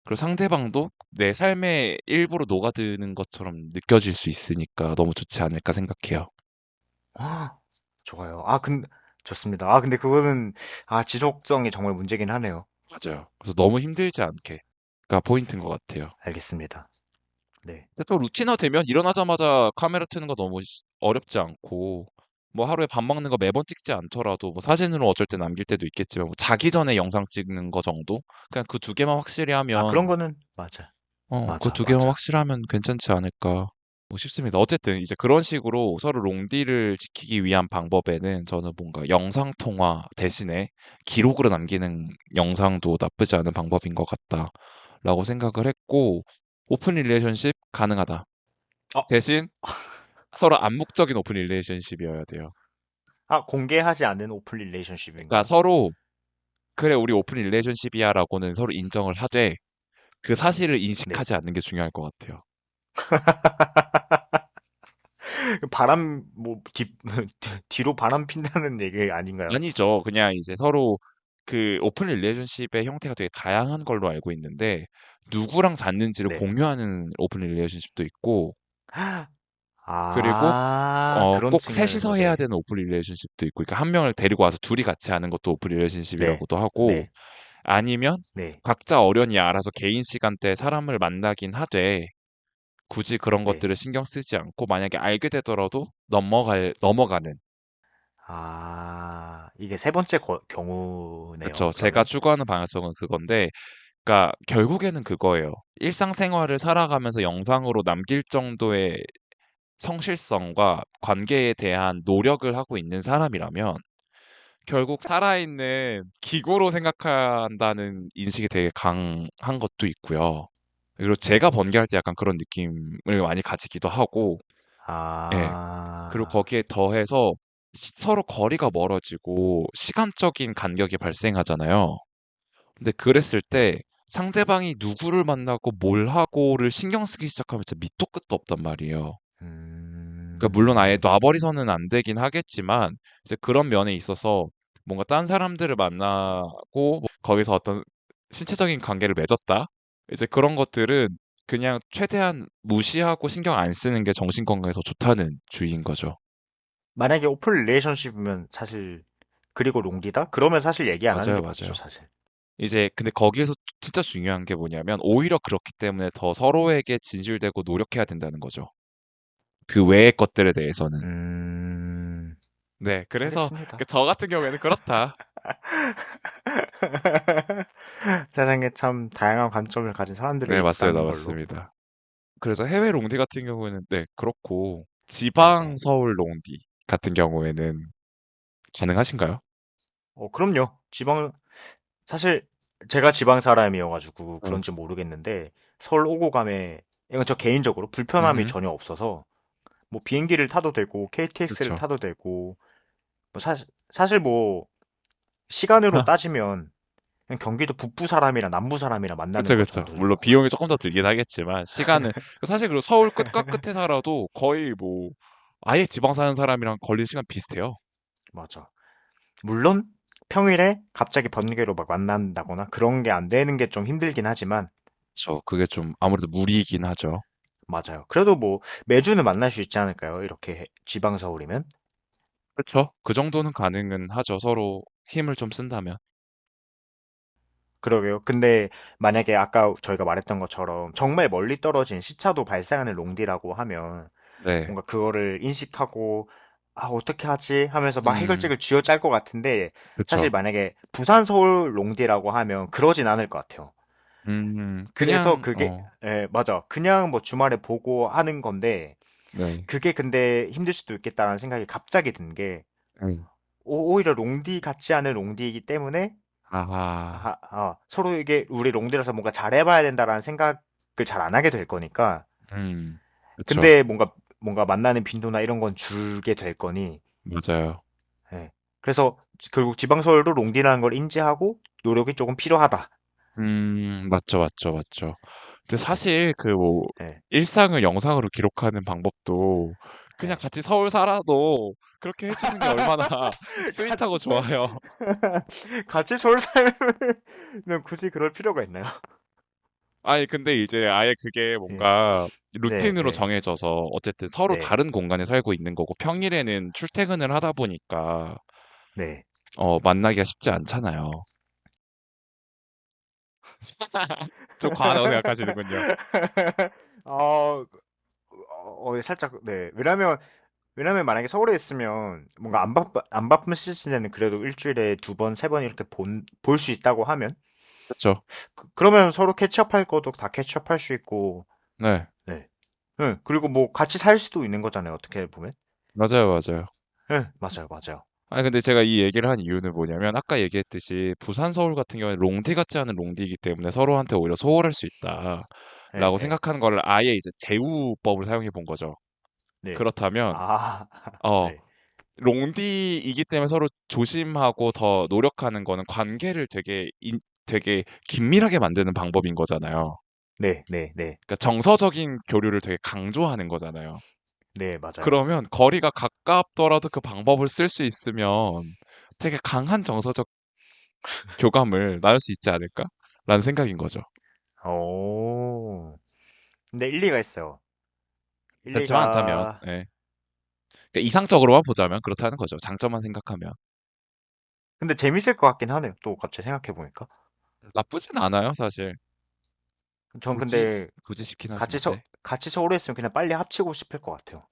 Speaker 2: 그리고 상대방도 내 삶의 일부로 녹아드는 것처럼 느껴질 수 있으니까 너무 좋지 않을까 생각해요.
Speaker 1: 좋아요. 좋습니다. 근데 그거는, 지속성이 정말 문제긴 하네요.
Speaker 2: 맞아요. 그래서 너무 힘들지 않게가 포인트인 것 같아요.
Speaker 1: 알겠습니다. 네.
Speaker 2: 근데 또 루틴화 되면 일어나자마자 카메라 트는 거 너무 어렵지 않고 뭐 하루에 밥 먹는 거 매번 찍지 않더라도 뭐 사진으로 어쩔 때 남길 때도 있겠지만 뭐 자기 전에 영상 찍는 거 정도? 그냥 그 두 개만 확실히
Speaker 1: 그런
Speaker 2: 하면
Speaker 1: 거는, 맞아.
Speaker 2: 그
Speaker 1: 맞아,
Speaker 2: 두 개만
Speaker 1: 맞아.
Speaker 2: 확실히 하면 괜찮지 않을까 뭐 싶습니다. 어쨌든 이제 그런 식으로 서로 롱디를 지키기 위한 방법에는 저는 뭔가 영상 통화 대신에 기록으로 남기는 영상도 나쁘지 않은 방법인 것 같다라고 생각을 했고 오픈 릴레이션십 가능하다.
Speaker 1: 어,
Speaker 2: 대신 서로 암묵적인 오픈 릴레이션십이어야 돼요.
Speaker 1: 공개하지 않는 오픈
Speaker 2: 그러니까
Speaker 1: 릴레이션십인가요?
Speaker 2: 서로 그래 우리 오픈 릴레이션십이야라고는 서로 인정을 하되 그 사실을
Speaker 1: 네.
Speaker 2: 인식하지 않는 게 중요할 것 같아요.
Speaker 1: 뒤로 바람 핀다는 얘기 아닌가요?
Speaker 2: 아니죠. 그냥 이제 서로 그 오픈 릴레이션십의 형태가 되게 다양한 걸로 알고 있는데 누구랑 잤는지를
Speaker 1: 네.
Speaker 2: 공유하는 오픈 릴레이션십도 있고 그리고
Speaker 1: 그런
Speaker 2: 꼭
Speaker 1: 측면에서,
Speaker 2: 셋이서 해야
Speaker 1: 네.
Speaker 2: 되는 오픈 릴레이션십도 있고 그러니까 한 명을 데리고 와서 둘이 같이 하는 것도 오픈
Speaker 1: 네.
Speaker 2: 릴레이션십이라고도 하고
Speaker 1: 네.
Speaker 2: 아니면
Speaker 1: 네.
Speaker 2: 각자 어련히 알아서 개인 시간대에 사람을 만나긴 하되 굳이 그런
Speaker 1: 네.
Speaker 2: 것들을 신경 쓰지 않고 만약에 알게 되더라도 넘어가는
Speaker 1: 이게 세 번째 경우네요,
Speaker 2: 그쵸. 제가
Speaker 1: 그러면.
Speaker 2: 추구하는 방향성은 그건데, 그러니까 결국에는 그거예요. 일상생활을 살아가면서 영상으로 남길 정도의 성실성과 관계에 대한 노력을 하고 있는 사람이라면 결국 살아있는 기구로 생각한다는 인식이 되게 강한 것도 있고요. 그리고 제가
Speaker 1: 네.
Speaker 2: 번개할 때 약간 그런 느낌을 많이 가지기도 하고, 예. 그리고
Speaker 1: 아,
Speaker 2: 거기에 더해서 서로 거리가 멀어지고 시간적인 간격이 발생하잖아요. 근데 그랬을
Speaker 1: 네.
Speaker 2: 때 상대방이 누구를 만나고 뭘 하고를 신경 쓰기 시작하면 진짜 밑도 끝도 없단 말이에요. 그러니까 물론 아예
Speaker 1: 음,
Speaker 2: 놔버리서는 안 되긴 하겠지만 이제 그런 면에 있어서 뭔가 딴 사람들을 만나고 뭐 거기서 어떤 신체적인 관계를 맺었다. 이제 그런 것들은 그냥 최대한 무시하고 신경 안 쓰는 게 정신 건강에 더 좋다는 주의인 거죠.
Speaker 1: 만약에 오픈 릴레이션십이면 사실, 그리고 롱디다? 그러면 사실 얘기 안 하는 게
Speaker 2: 맞아요,
Speaker 1: 맞죠,
Speaker 2: 맞아요.
Speaker 1: 사실.
Speaker 2: 이제 근데 거기에서 진짜 중요한 게 뭐냐면 오히려 그렇기 때문에 더 서로에게 진실되고 노력해야 된다는 거죠. 그 외의 것들에 대해서는.
Speaker 1: 음,
Speaker 2: 네, 그래서
Speaker 1: 알겠습니다.
Speaker 2: 그저 같은 경우에는 그렇다.
Speaker 1: 세상에 참 다양한 관점을 가진 사람들이
Speaker 2: 네, 맞습니다,
Speaker 1: 있다는 걸로.
Speaker 2: 맞습니다. 그래서 해외 롱디 같은 경우에는 네, 그렇고 지방
Speaker 1: 네네.
Speaker 2: 서울 롱디 같은 경우에는 가능하신가요?
Speaker 1: 그럼요. 사실 제가 지방 사람이어가지고
Speaker 2: 네.
Speaker 1: 그런지 모르겠는데, 서울 오고 가면, 이건 저 개인적으로 불편함이
Speaker 2: 음,
Speaker 1: 전혀 없어서, 뭐 비행기를 타도 되고, KTX를
Speaker 2: 그렇죠.
Speaker 1: 타도 되고, 뭐 사실 뭐, 시간으로 따지면, 그냥 경기도 북부 사람이랑 남부 사람이랑 만나는
Speaker 2: 그쵸,
Speaker 1: 거
Speaker 2: 그쵸.
Speaker 1: 정도죠.
Speaker 2: 물론 비용이 조금 더 들긴 하겠지만 시간은 사실 그리고 서울 끝과 끝에 살아도 거의 뭐 아예 지방 사는 사람이랑 걸리는 시간 비슷해요.
Speaker 1: 맞아. 물론, 평일에 갑자기 번개로 막 만난다거나 그런 게 안 되는 게 좀 힘들긴 하지만,
Speaker 2: 저 그게 좀 아무래도 무리이긴 하죠.
Speaker 1: 맞아요. 그래도 뭐, 매주는 만날 수 있지 않을까요? 이렇게 지방 서울이면?
Speaker 2: 그렇죠. 그 정도는 가능은 하죠. 서로 힘을 좀 쓴다면.
Speaker 1: 그러게요. 근데 만약에 아까 저희가 말했던 것처럼 정말 멀리 떨어진 시차도 발생하는 롱디라고 하면
Speaker 2: 네.
Speaker 1: 뭔가 그거를 인식하고 어떻게 하지 하면서 막
Speaker 2: 음,
Speaker 1: 해결책을 쥐어짤 것 같은데 사실
Speaker 2: 그쵸.
Speaker 1: 만약에 부산 서울 롱디라고 하면 그러진 않을 것 같아요. 그래서
Speaker 2: 그냥
Speaker 1: 그게 맞아. 그냥 뭐 주말에 보고 하는 건데
Speaker 2: 네.
Speaker 1: 그게 근데 힘들 수도 있겠다라는 생각이 갑자기 든 게
Speaker 2: 음.
Speaker 1: 오히려 롱디 같지 않은 롱디이기 때문에
Speaker 2: 아하.
Speaker 1: 서로 이게 우리 롱디라서 뭔가 잘해봐야 된다라는 생각을 잘 안 하게 될 거니까.
Speaker 2: 그쵸.
Speaker 1: 근데 뭔가 만나는 빈도나 이런 건 줄게 될 거니.
Speaker 2: 맞아요.
Speaker 1: 예. 그래서 결국 지방서울도 롱디라는 걸 인지하고 노력이 조금 필요하다.
Speaker 2: 맞죠, 맞죠, 맞죠. 근데
Speaker 1: 예,
Speaker 2: 사실 그 뭐
Speaker 1: 예,
Speaker 2: 일상을 영상으로 기록하는 방법도 그냥
Speaker 1: 예.
Speaker 2: 같이 서울 살아도 그렇게 해주는 게 얼마나 스윗하고
Speaker 1: 같이 살,
Speaker 2: 좋아요.
Speaker 1: 같이 서울 살면 굳이 그럴 필요가 있나요?
Speaker 2: 아니, 근데 이제 아예 그게
Speaker 1: 예.
Speaker 2: 뭔가
Speaker 1: 네,
Speaker 2: 루틴으로
Speaker 1: 네,
Speaker 2: 정해져서 어쨌든 서로
Speaker 1: 네,
Speaker 2: 다른 공간에 살고 있는 거고 평일에는 출퇴근을 하다 보니까
Speaker 1: 네.
Speaker 2: 만나기가 쉽지 않잖아요. 좀 과하다고 생각하시는군요.
Speaker 1: 어, 살짝, 네. 왜냐면 만약에 서울에 있으면 뭔가 안 바쁜 시즌에는 그래도 일주일에 두 번, 세 번 이렇게 볼 수 있다고 하면
Speaker 2: 그렇죠.
Speaker 1: 그러면 서로 캐치업할 것도 다 캐치업할 수 있고
Speaker 2: 네,
Speaker 1: 네. 응, 그리고 뭐 같이 살 수도 있는 거잖아요. 어떻게 보면.
Speaker 2: 맞아요, 맞아요.
Speaker 1: 응, 맞아요, 맞아요.
Speaker 2: 아니 근데 제가 이 얘기를 한 이유는 뭐냐면 아까 얘기했듯이 부산 서울 같은 경우에 롱디 같지 않은 롱디이기 때문에 서로한테 오히려 소홀할 수
Speaker 1: 네,
Speaker 2: 있다라고
Speaker 1: 네,
Speaker 2: 생각하는 거를 아예 이제 대우법을 사용해 본 거죠.
Speaker 1: 네.
Speaker 2: 그렇다면
Speaker 1: 아,
Speaker 2: 어
Speaker 1: 네,
Speaker 2: 롱디이기 때문에 서로 조심하고 더 노력하는 거는 관계를 되게 긴밀하게 만드는 방법인 거잖아요.
Speaker 1: 네, 네, 네,
Speaker 2: 그러니까 정서적인 교류를 되게 강조하는 거잖아요.
Speaker 1: 네, 맞아요.
Speaker 2: 그러면 거리가 가깝더라도 그 방법을 쓸 수 있으면 되게 강한 정서적 교감을 나눌 수 있지 않을까라는 생각인 거죠.
Speaker 1: 오, 근데 일리가 있어요.
Speaker 2: 그렇지만 않다면,
Speaker 1: 일리가.
Speaker 2: 예. 그러니까 이상적으로만 보자면 그렇다는 거죠. 장점만 생각하면
Speaker 1: 근데 재밌을 것 같긴 하네요. 또 갑자기 생각해 보니까.
Speaker 2: 나쁘진 않아요, 사실.
Speaker 1: 전
Speaker 2: 굳이
Speaker 1: 근데
Speaker 2: 굳이 시긴 하지만, 네.
Speaker 1: 같이 서울에 있으면 그냥 빨리 합치고 싶을 것 같아요.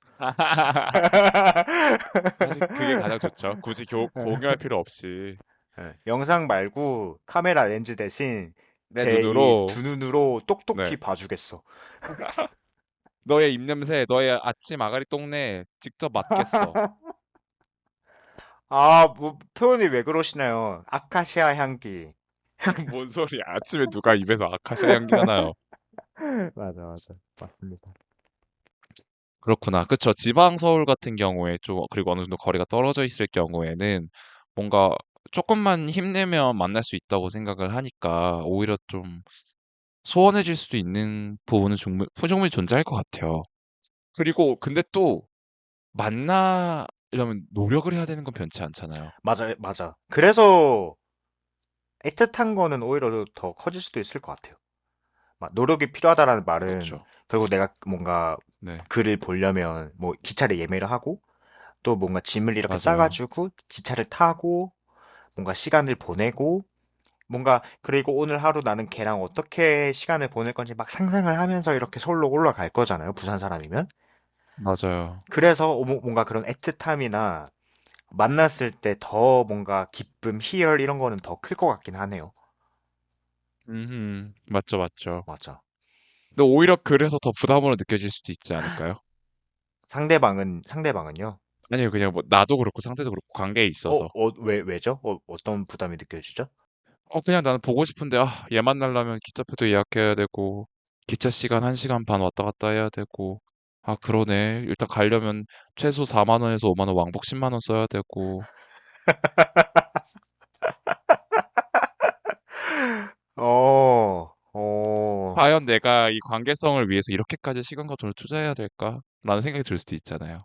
Speaker 2: 사실 그게 가장 좋죠. 굳이 공유할 필요 없이
Speaker 1: 예, 영상 말고 카메라 렌즈 대신
Speaker 2: 내
Speaker 1: 제 이
Speaker 2: 눈으로
Speaker 1: 두 눈으로
Speaker 2: 네.
Speaker 1: 똑똑히 봐주겠어.
Speaker 2: 너의 입냄새, 너의 아침 아가리 똥내 직접 맡겠어.
Speaker 1: 아, 뭐 표현이 왜 그러시나요? 아카시아 향기.
Speaker 2: 뭔 소리야? 아침에 누가 입에서 아카시아 향기가 나요?
Speaker 1: 맞아, 맞아. 맞습니다.
Speaker 2: 그렇구나. 그쵸. 지방 서울 같은 경우에 좀 그리고 어느 정도 거리가 떨어져 있을 경우에는 뭔가 조금만 힘내면 만날 수 있다고 생각을 하니까 오히려 좀 소원해질 수도 있는 부분은 충분히 존재할 것 같아요. 그리고 근데 또 만나려면 노력을 해야 되는 건 변치 않잖아요.
Speaker 1: 맞아, 맞아. 그래서 애틋한 거는 오히려 더 커질 수도 있을 것 같아요. 막 노력이 필요하다라는 말은
Speaker 2: 그렇죠.
Speaker 1: 결국 내가 뭔가
Speaker 2: 네,
Speaker 1: 글을 보려면 뭐 기차를 예매를 하고 또 뭔가 짐을 이렇게
Speaker 2: 맞아요.
Speaker 1: 싸가지고 기차를 타고 뭔가 시간을 보내고 뭔가 그리고 오늘 하루 나는 걔랑 어떻게 시간을 보낼 건지 막 상상을 하면서 이렇게 서울로 올라갈 거잖아요. 부산 사람이면.
Speaker 2: 맞아요.
Speaker 1: 그래서 뭔가 그런 애틋함이나 만났을 때 더 뭔가 기쁨, 희열 이런 거는 더 클 것 같긴 하네요.
Speaker 2: 맞죠, 맞죠.
Speaker 1: 맞아.
Speaker 2: 근데 오히려 그래서 더 부담으로 느껴질 수도 있지 않을까요?
Speaker 1: 상대방은요?
Speaker 2: 아니요, 그냥 뭐 나도 그렇고 상대도 그렇고 관계에 있어서.
Speaker 1: 왜죠? 어떤 부담이 느껴지죠?
Speaker 2: 그냥 나는 보고 싶은데, 얘 만나려면 기차표도 예약해야 되고, 기차 시간 1시간 반 왔다 갔다 해야 되고, 그러네. 일단 가려면 최소 4만 원에서 5만 원, 왕복 10만 원 써야 되고,
Speaker 1: 어,
Speaker 2: 과연 내가 이 관계성을 위해서 이렇게까지 시간과 돈을 투자해야 될까? 라는 생각이 들 수도 있잖아요.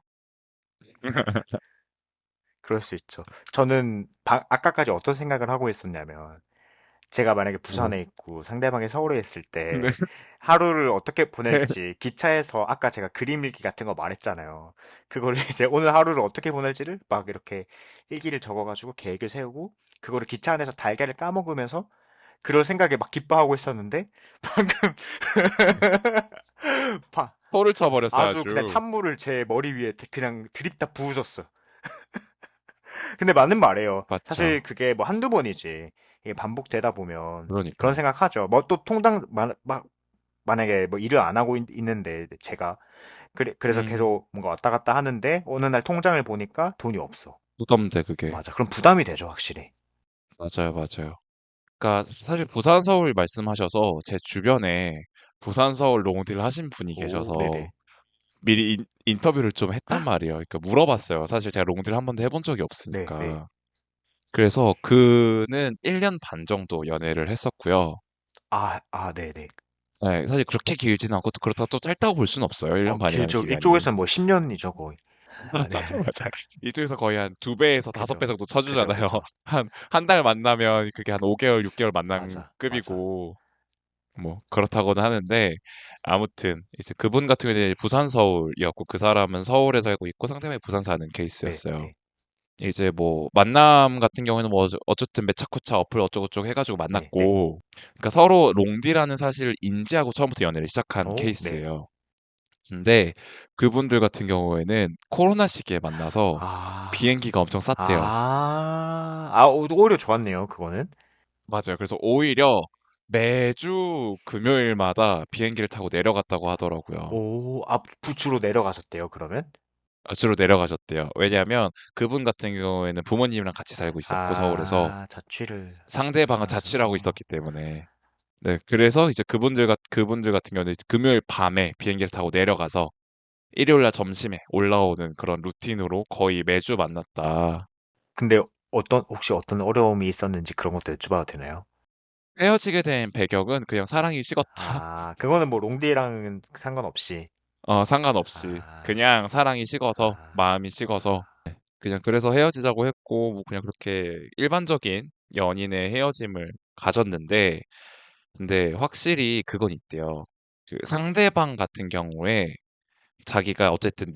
Speaker 1: 그럴 수 있죠. 저는 아까까지 어떤 생각을 하고 있었냐면, 제가 만약에
Speaker 2: 네.
Speaker 1: 부산에 있고 상대방이 서울에 있을
Speaker 2: 네.
Speaker 1: 때 하루를 어떻게 보낼지 기차에서 아까 제가 그림 일기 같은 거 말했잖아요. 그걸 이제 오늘 하루를 어떻게 보낼지를 막 이렇게 일기를 적어가지고 계획을 세우고 그거를 기차 안에서 달걀을 까먹으면서 그럴 생각에 막 기뻐하고 있었는데 방금 파-
Speaker 2: 토를 쳐버렸어,
Speaker 1: 아주 그냥
Speaker 2: 아주.
Speaker 1: 찬물을 제 머리 위에 그냥 드립다 부으셨어. 근데 맞는 말이에요. 사실
Speaker 2: 맞죠.
Speaker 1: 그게 뭐 한두 번이지. 이게 반복되다 보면 그런
Speaker 2: 그러니까요.
Speaker 1: 생각하죠. 뭐 또 만약에 뭐 일을 안 하고 있는데 제가 그래서
Speaker 2: 음,
Speaker 1: 계속 뭔가 왔다 갔다 하는데 어느 날 통장을 보니까 돈이 없어.
Speaker 2: 부담돼, 그게.
Speaker 1: 맞아. 그럼 부담이 되죠, 확실히.
Speaker 2: 맞아요, 맞아요. 그러니까 사실 부산 서울 말씀하셔서 제 주변에 부산 서울 롱디를 하신 분이
Speaker 1: 오,
Speaker 2: 계셔서
Speaker 1: 네네.
Speaker 2: 미리 인터뷰를 좀 했단 말이에요. 그러니까 물어봤어요. 사실 제가 롱디를 한 번도 해본 적이
Speaker 1: 네, 네.
Speaker 2: 없으니까. 그래서 그는 1년 반 정도 연애를 했었고요.
Speaker 1: 네네.
Speaker 2: 네, 사실 그렇게 길지는 않고 또 그렇다고 또 짧다고 볼 수는 없어요. 1년 반이라는
Speaker 1: 길죠.
Speaker 2: 기간이.
Speaker 1: 이쪽에서는 뭐 10년이죠, 거의. 아, 네.
Speaker 2: 맞아요. 이쪽에서 거의 한 2배에서 5배
Speaker 1: 그죠.
Speaker 2: 정도
Speaker 1: 그죠,
Speaker 2: 쳐주잖아요.
Speaker 1: 그죠.
Speaker 2: 한 달 만나면 그게 한 5개월, 6개월 만난
Speaker 1: 맞아, 맞아.
Speaker 2: 급이고. 뭐 그렇다고는 하는데 아무튼 이제 그분 같은 경우에는 부산 서울이었고 그 사람은 서울에 살고 있고 상대방이 부산 사는
Speaker 1: 네,
Speaker 2: 케이스였어요.
Speaker 1: 네.
Speaker 2: 이제 뭐 만남 같은 경우에는 뭐 어쨌든 매차쿠차 어플 어쩌고저쩌고 해가지고
Speaker 1: 네, 네.
Speaker 2: 만났고 그러니까 서로 롱디라는 사실을 인지하고 처음부터 연애를 시작한
Speaker 1: 오, 네.
Speaker 2: 케이스예요. 근데 그분들 같은 경우에는 코로나 시기에 만나서
Speaker 1: 아,
Speaker 2: 비행기가 엄청 쌌대요.
Speaker 1: 오히려 좋았네요, 그거는.
Speaker 2: 맞아요. 그래서 오히려 매주 금요일마다 비행기를 타고 내려갔다고 하더라고요.
Speaker 1: 부추로 내려가셨대요, 그러면?
Speaker 2: 주로 내려가셨대요. 왜냐하면 그분 같은 경우에는 부모님이랑 같이 살고 있었고 서울에서
Speaker 1: 자취를
Speaker 2: 상대방은 자취를 하고
Speaker 1: 하셔서.
Speaker 2: 있었기 때문에 네 그래서 이제 그분들 같은 경우는 이제 금요일 밤에 비행기를 타고 내려가서 일요일 날 점심에 올라오는 그런 루틴으로 거의 매주 만났다.
Speaker 1: 근데 혹시 어떤 어려움이 있었는지 그런 것도 여쭤봐도 되나요?
Speaker 2: 헤어지게 된 배경은 그냥 사랑이 식었다.
Speaker 1: 그거는 뭐 롱디랑은 상관없이.
Speaker 2: 상관없이
Speaker 1: 아,
Speaker 2: 그냥 사랑이 식어서
Speaker 1: 아,
Speaker 2: 마음이 식어서 그냥 그래서 헤어지자고 했고 뭐 그냥 그렇게 일반적인 연인의 헤어짐을 가졌는데 근데 확실히 그건 있대요. 그 상대방 같은 경우에 자기가 어쨌든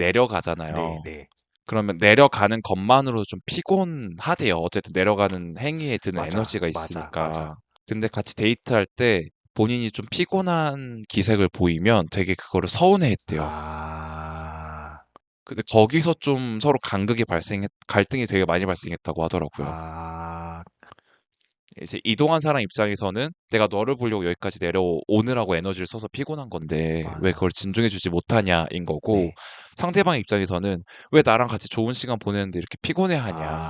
Speaker 1: 네,
Speaker 2: 내려가잖아요.
Speaker 1: 네.
Speaker 2: 그러면 내려가는 것만으로도 좀 피곤하대요. 어쨌든 내려가는 행위에 드는
Speaker 1: 맞아,
Speaker 2: 에너지가
Speaker 1: 맞아,
Speaker 2: 있으니까.
Speaker 1: 맞아.
Speaker 2: 근데 같이 데이트할 때 본인이 좀 피곤한 기색을 보이면 되게 그거를 서운해했대요.
Speaker 1: 아,
Speaker 2: 근데 거기서 좀 서로 간극이 발생했 갈등이 되게 많이 발생했다고 하더라고요.
Speaker 1: 아,
Speaker 2: 이제 이동한 사람 입장에서는 '내가 너를 보려고 여기까지 내려오느라고 에너지를 써서 피곤한 건데 왜 그걸
Speaker 1: 맞아.
Speaker 2: 진중해 주지 못하냐.'인 거고,
Speaker 1: 네.
Speaker 2: 상대방 입장에서는 '왜 나랑 같이 좋은 시간 보내는데 이렇게 피곤해하냐.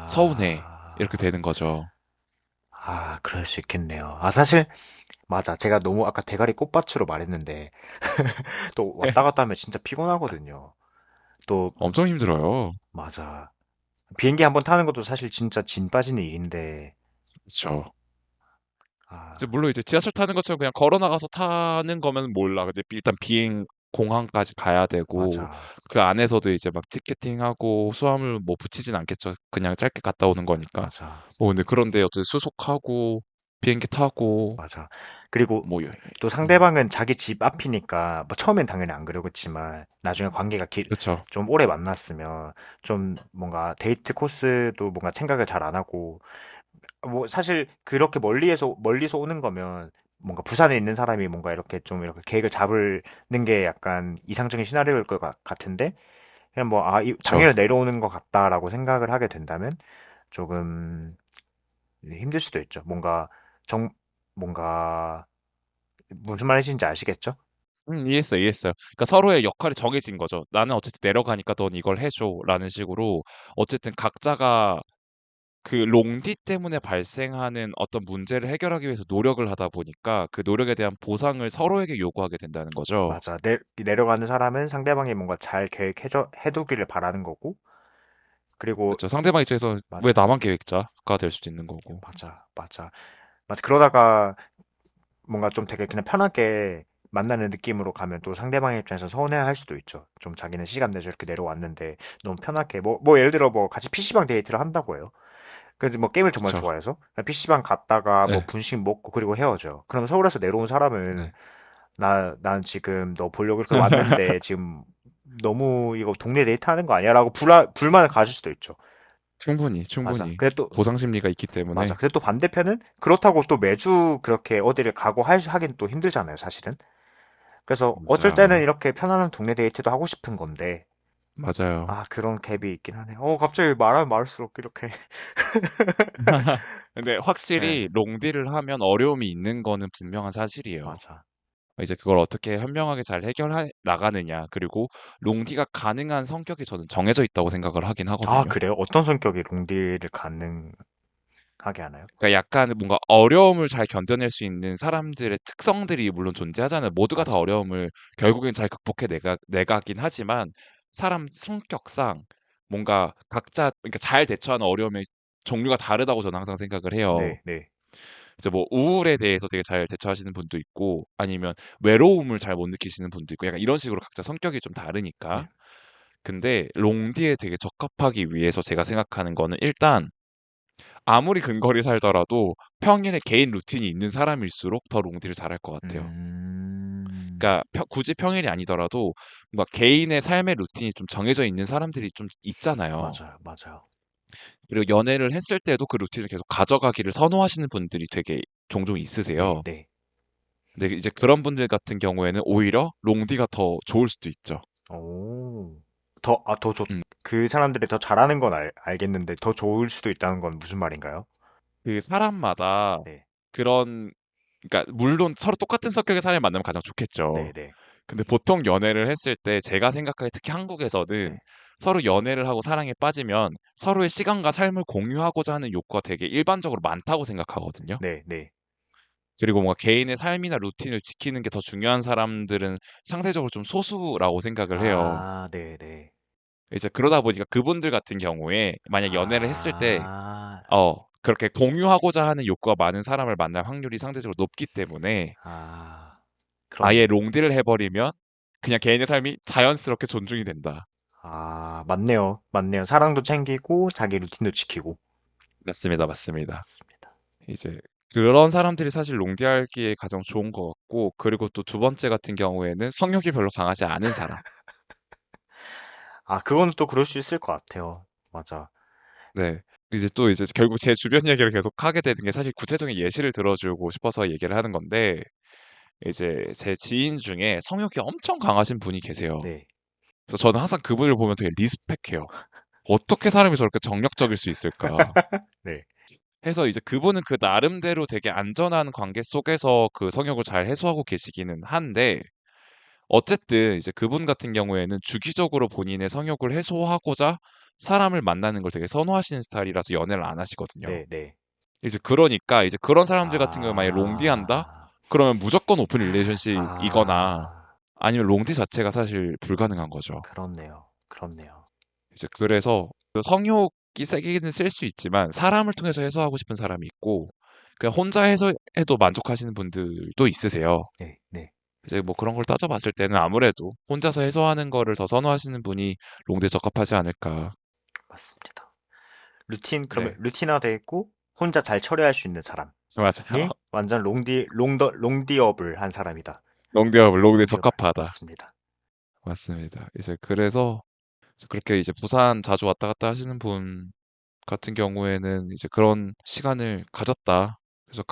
Speaker 2: 서운해.' 이렇게
Speaker 1: 아,
Speaker 2: 되는 거죠.
Speaker 1: 그럴 수 있겠네요. 사실, 맞아. 제가 너무 아까 대가리 꽃밭으로 말했는데, 또 왔다 갔다 하면 진짜 피곤하거든요. 또,
Speaker 2: 엄청 힘들어요.
Speaker 1: 맞아. 비행기 한번 타는 것도 사실 진짜 진 빠지는 일인데,
Speaker 2: 그쵸. 이제
Speaker 1: 아,
Speaker 2: 물론 이제 지하철 타는 것처럼 그냥 걸어 나가서 타는 거면 몰라. 근데 일단 비행 공항까지 가야 되고,
Speaker 1: 맞아.
Speaker 2: 그 안에서도 이제 막 티켓팅하고 수화물 뭐 붙이진 않겠죠. 그냥 짧게 갔다 오는 거니까.
Speaker 1: 맞아.
Speaker 2: 뭐 근데 그런데 어쨌든 수속하고 비행기 타고
Speaker 1: 맞아. 그리고
Speaker 2: 뭐
Speaker 1: 또 상대방은 자기 집 앞이니까, 뭐 처음엔 당연히 안 그러겠지만, 나중에 관계가
Speaker 2: 그렇죠.
Speaker 1: 좀 오래 만났으면, 좀 뭔가 데이트 코스도 뭔가 생각을 잘 안 하고, 뭐 사실 그렇게 멀리서 오는 거면 뭔가 부산에 있는 사람이 뭔가 이렇게 좀 이렇게 계획을 잡는 게 약간 이상적인 시나리오일 것 같은데 그냥 뭐
Speaker 2: 그렇죠.
Speaker 1: 당연히 내려오는 것 같다라고 생각을 하게 된다면 조금 힘들 수도 있죠. 정 뭔가 무슨 말인지 아시겠죠?
Speaker 2: 이해했어요, 이해했어요. 그러니까 서로의 역할이 정해진 거죠. 나는 어쨌든 내려가니까 넌 이걸 해줘라는 식으로 어쨌든 각자가 그 롱디 때문에 발생하는 어떤 문제를 해결하기 위해서 노력을 하다 보니까 그 노력에 대한 보상을 서로에게 요구하게 된다는 거죠.
Speaker 1: 맞아. 내려가는 사람은 상대방이 뭔가 잘 해두기를 바라는 거고 그리고
Speaker 2: 그렇죠. 상대방 입장에서 왜
Speaker 1: 맞아.
Speaker 2: 나만 계획자가 될 수도 있는 거고.
Speaker 1: 맞아. 맞아. 맞아. 그러다가 뭔가 좀 되게 그냥 편하게 만나는 느낌으로 가면 또 상대방 입장에서 서운해할 수도 있죠. 좀 자기는 시간 내서 이렇게 내려왔는데 너무 편하게 뭐 예를 들어 뭐 같이 PC방 데이트를 한다고 해요. 그래서 뭐 게임을 정말
Speaker 2: 그렇죠.
Speaker 1: 좋아해서 PC방 갔다가 뭐
Speaker 2: 네,
Speaker 1: 분식 먹고 그리고 헤어져. 그럼 서울에서 내려온 사람은
Speaker 2: 네.
Speaker 1: 난 지금 너 보려고 이렇게 왔는데 지금 너무 이거 동네 데이트 하는 거 아니야? 라고 불만을 가질 수도 있죠.
Speaker 2: 충분히,
Speaker 1: 맞아.
Speaker 2: 충분히
Speaker 1: 근데 또
Speaker 2: 보상 심리가 있기
Speaker 1: 맞아.
Speaker 2: 때문에.
Speaker 1: 근데 또 반대편은 그렇다고 또 매주 그렇게 어디를 가고 하긴 또 힘들잖아요, 사실은. 그래서 어쩔 때는
Speaker 2: 맞아요.
Speaker 1: 이렇게 편안한 동네 데이트도 하고 싶은 건데,
Speaker 2: 맞아요.
Speaker 1: 그런 갭이 있긴 하네. 갑자기 말하면 말할수록 이렇게.
Speaker 2: 근데
Speaker 1: 네,
Speaker 2: 확실히 롱디를 하면 어려움이 있는 거는 분명한 사실이에요.
Speaker 1: 맞아.
Speaker 2: 이제 그걸 어떻게 현명하게 잘 해결해 나가느냐, 그리고 롱디가 가능한 성격이 저는 정해져 있다고 생각을 하긴 하거든요.
Speaker 1: 그래요? 어떤 성격이 롱디를 가능하게 하나요?
Speaker 2: 그러니까 약간 뭔가 어려움을 잘 견뎌낼 수 있는 사람들의 특성들이 물론 존재하잖아요. 모두가 다
Speaker 1: 맞아.
Speaker 2: 어려움을 결국엔 잘 극복해 내가긴 하지만 사람 성격상 뭔가 각자 그러니까 잘 대처하는 어려움의 종류가 다르다고 저는 항상 생각을 해요.
Speaker 1: 네, 네,
Speaker 2: 이제 뭐 우울에 대해서 되게 잘 대처하시는 분도 있고 아니면 외로움을 잘 못 느끼시는 분도 있고 약간 이런 식으로 각자 성격이 좀 다르니까.
Speaker 1: 네.
Speaker 2: 근데 롱디에 되게 적합하기 위해서 제가 생각하는 거는 일단 아무리 근거리 살더라도 평일에 개인 루틴이 있는 사람일수록 더 롱디를 잘할 것 같아요.
Speaker 1: 음,
Speaker 2: 그러니까 굳이 평일이 아니더라도 뭔가 개인의 삶의 루틴이 좀 정해져 있는 사람들이 좀 있잖아요.
Speaker 1: 맞아요, 맞아요.
Speaker 2: 그리고 연애를 했을 때도 그 루틴을 계속 가져가기를 선호하시는 분들이 되게 종종
Speaker 1: 네,
Speaker 2: 있으세요.
Speaker 1: 네.
Speaker 2: 근데 이제 그런 분들 같은 경우에는 오히려 롱디가 더 좋을 수도 있죠.
Speaker 1: 오,
Speaker 2: 음.
Speaker 1: 그 사람들이 더 잘하는 건 알겠는데, 더 좋을 수도 있다는 건 무슨 말인가요?
Speaker 2: 그 사람마다
Speaker 1: 네,
Speaker 2: 그런 그러니까 물론 서로 똑같은 성격의 사람을 만나면 가장
Speaker 1: 네,
Speaker 2: 좋겠죠.
Speaker 1: 네,
Speaker 2: 근데 보통 연애를 했을 때 제가 생각하기에 특히 한국에서는
Speaker 1: 네,
Speaker 2: 서로 연애를 하고 사랑에 빠지면 서로의 시간과 삶을 공유하고자 하는 욕구가 되게 일반적으로 많다고 생각하거든요.
Speaker 1: 네, 네.
Speaker 2: 그리고 뭔가 개인의 삶이나 루틴을 지키는 게 더 중요한 사람들은 상대적으로 좀 소수라고 생각을 해요.
Speaker 1: 네, 네.
Speaker 2: 이제 그러다 보니까 그분들 같은 경우에 만약 연애를 했을 때
Speaker 1: 아,
Speaker 2: 그렇게 공유하고자 하는 욕구가 많은 사람을 만날 확률이 상대적으로 높기 때문에
Speaker 1: 아,
Speaker 2: 아예
Speaker 1: 그렇네요.
Speaker 2: 롱디를 해버리면 그냥 개인의 삶이 자연스럽게 존중이 된다.
Speaker 1: 맞네요. 맞네요. 사랑도 챙기고, 자기 루틴도 지키고.
Speaker 2: 맞습니다, 맞습니다.
Speaker 1: 맞습니다.
Speaker 2: 이제 그런 사람들이 사실 롱디하기에 가장 좋은 것 같고, 그리고 또 두 번째 같은 경우에는 성욕이 별로 강하지 않은 사람.
Speaker 1: 그건 또 그럴 수 있을 것 같아요. 맞아.
Speaker 2: 네. 이제 또 이제 결국 제 주변 얘기를 계속 하게 되는 게 사실 구체적인 예시를 들어주고 싶어서 얘기를 하는 건데, 이제 제 지인 중에 성욕이 엄청 강하신 분이 계세요.
Speaker 1: 네.
Speaker 2: 그래서 저는 항상 그분을 보면 되게 리스펙해요. 어떻게 사람이 저렇게 정력적일 수 있을까?
Speaker 1: 네.
Speaker 2: 해서 이제 그분은 그 나름대로 되게 안전한 관계 속에서 그 성욕을 잘 해소하고 계시기는 한데 어쨌든 이제 그분 같은 경우에는 주기적으로 본인의 성욕을 해소하고자 사람을 만나는 걸 되게 선호하시는 스타일이라서 연애를 안 하시거든요.
Speaker 1: 네, 네.
Speaker 2: 이제 그러니까 이제 그런 사람들 같은 경우에 만약에 롱디한다?
Speaker 1: 아,
Speaker 2: 그러면 무조건 오픈 릴레이션십이거나
Speaker 1: 아,
Speaker 2: 아니면 롱디 자체가 사실 불가능한 거죠.
Speaker 1: 그렇네요. 그렇네요.
Speaker 2: 이제 그래서 그 성욕이 세게는 셀 수 있지만 사람을 통해서 해소하고 싶은 사람이 있고 그냥 혼자 해소해도 만족하시는 분들도 있으세요.
Speaker 1: 네, 네.
Speaker 2: 이제 뭐 그런 걸 따져봤을 때는 아무래도 혼자서 해소하는 거를 더 선호하시는 분이 롱디에 적합하지 않을까.
Speaker 1: 맞습니다. 루틴, 그러면
Speaker 2: 네,
Speaker 1: 루틴화돼 있고, 혼자 잘 처리할 수 있는 사람이
Speaker 2: 맞아요.
Speaker 1: 완전 롱디업을 한 사람이다.
Speaker 2: 롱디에
Speaker 1: 롱디업을.
Speaker 2: 적합하다.
Speaker 1: 맞습니다.
Speaker 2: 맞습니다. 이제 그래서 그렇게 이제 부산 자주 왔다 갔다 하시는 분 같은 경우에는 이제 그런 시간을 가졌다. 그래서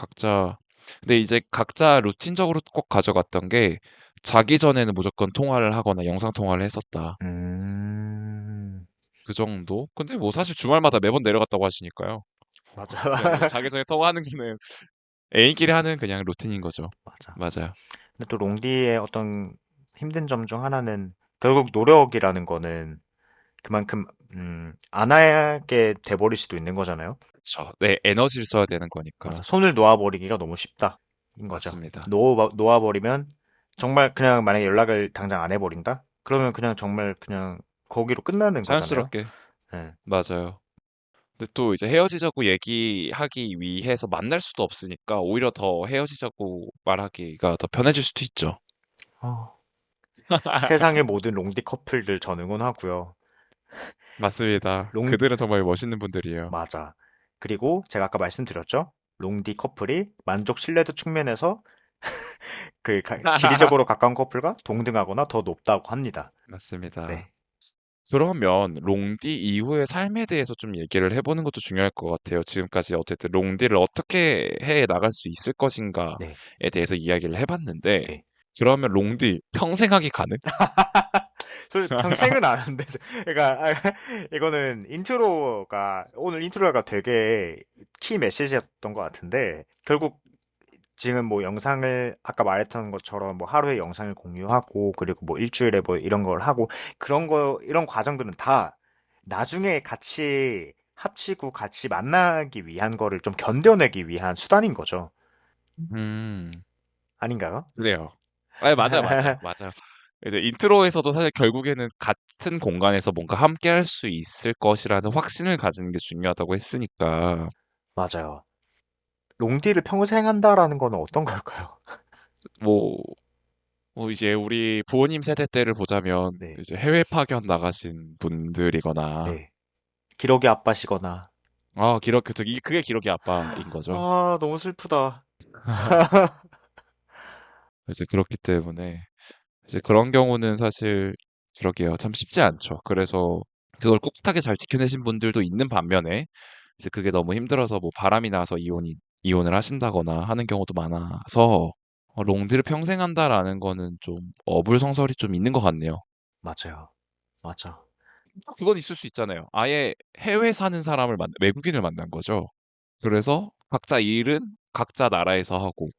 Speaker 2: 근데 이제 각자 루틴적으로 꼭 가져갔던 게 자기 전에는 무조건 통화를 하거나 영상 통화를 했었다.
Speaker 1: 음,
Speaker 2: 그 정도? 근데 뭐 사실 주말마다 매번 내려갔다고 하시니까요.
Speaker 1: 맞아.
Speaker 2: 그냥 이제 자기 전에 통화하는 거는 애인끼리 하는 그냥 루틴인 거죠.
Speaker 1: 맞아.
Speaker 2: 맞아요.
Speaker 1: 근데 또 롱디의 어떤 힘든 점 중 하나는 결국 노력이라는 거는 그만큼, 안 하게 돼버릴 수도 있는 거잖아요.
Speaker 2: 그쵸. 네, 에너지를 써야 되는
Speaker 1: 맞아.
Speaker 2: 거니까.
Speaker 1: 손을 놓아버리기가 너무 쉽다. 인 거죠.
Speaker 2: 맞습니다.
Speaker 1: 놓아버리면 정말 그냥 만약에 연락을 당장 안 해버린다? 그러면 그냥 정말 그냥 거기로 끝나는 거잖아요.
Speaker 2: 자연스럽게.
Speaker 1: 예.
Speaker 2: 맞아요. 근데 또 이제 헤어지자고 얘기하기 위해서 만날 수도 없으니까 오히려 더 헤어지자고 말하기가 더 편해질 수도 있죠.
Speaker 1: 어, 세상의 모든 롱디 커플들 전 응원하고요.
Speaker 2: 맞습니다.
Speaker 1: 롱,
Speaker 2: 그들은 정말 멋있는 분들이에요.
Speaker 1: 맞아. 그리고 제가 아까 말씀드렸죠? 롱디 커플이 만족 신뢰도 측면에서 지리적으로 가까운 커플과 동등하거나 더 높다고 합니다.
Speaker 2: 맞습니다.
Speaker 1: 네.
Speaker 2: 그러면 롱디 이후의 삶에 대해서 좀 얘기를 해보는 것도 중요할 것 같아요. 지금까지 어쨌든 롱디를 어떻게 해 나갈 수 있을 것인가에
Speaker 1: 네.
Speaker 2: 대해서 이야기를 해봤는데,
Speaker 1: 네.
Speaker 2: 그러면 롱디 평생 하기 가능?
Speaker 1: 솔직히 평생은 아는데, 그러니까, 이거는 오늘 인트로가 되게 키 메시지였던 것 같은데, 결국 지금 뭐 영상을, 아까 말했던 것처럼 뭐 하루에 영상을 공유하고, 그리고 뭐 일주일에 뭐 이런 걸 하고, 이런 과정들은 다 나중에 같이 합치고 같이 만나기 위한 거를 좀 견뎌내기 위한 수단인 거죠.
Speaker 2: 음,
Speaker 1: 아닌가요?
Speaker 2: 그래요. 아, 맞아요. 이제 인트로에서도 사실 결국에는 같은 공간에서 뭔가 함께 할 수 있을 것이라는 확신을 가지는 게 중요하다고 했으니까,
Speaker 1: 맞아요. 롱디를 평생 한다라는 거는 어떤 걸까요?
Speaker 2: 뭐, 이제 우리 부모님 세대 때를 보자면,
Speaker 1: 네.
Speaker 2: 이제 해외 파견 나가신 분들이거나,
Speaker 1: 네. 기러기 아빠시거나.
Speaker 2: 그게 기록이 아빠인 거죠.
Speaker 1: 아, 너무 슬프다.
Speaker 2: 이제 그렇기 때문에, 이제 그런 경우는 사실, 그러게요. 참 쉽지 않죠. 그래서 그걸 꿋꿋하게 잘 지켜내신 분들도 있는 반면에, 이제 그게 너무 힘들어서 뭐 바람이 나서 이혼을 하신다거나 하는 경우도 많아서, 롱디를 평생 한다라는 거는 좀 어불성설이 좀 있는 것 같네요.
Speaker 1: 맞아요. 맞아.
Speaker 2: 그건 있을 수 있잖아요. 아예 해외 사는 외국인을 만난 거죠. 그래서 각자 일은 각자 나라에서 하고,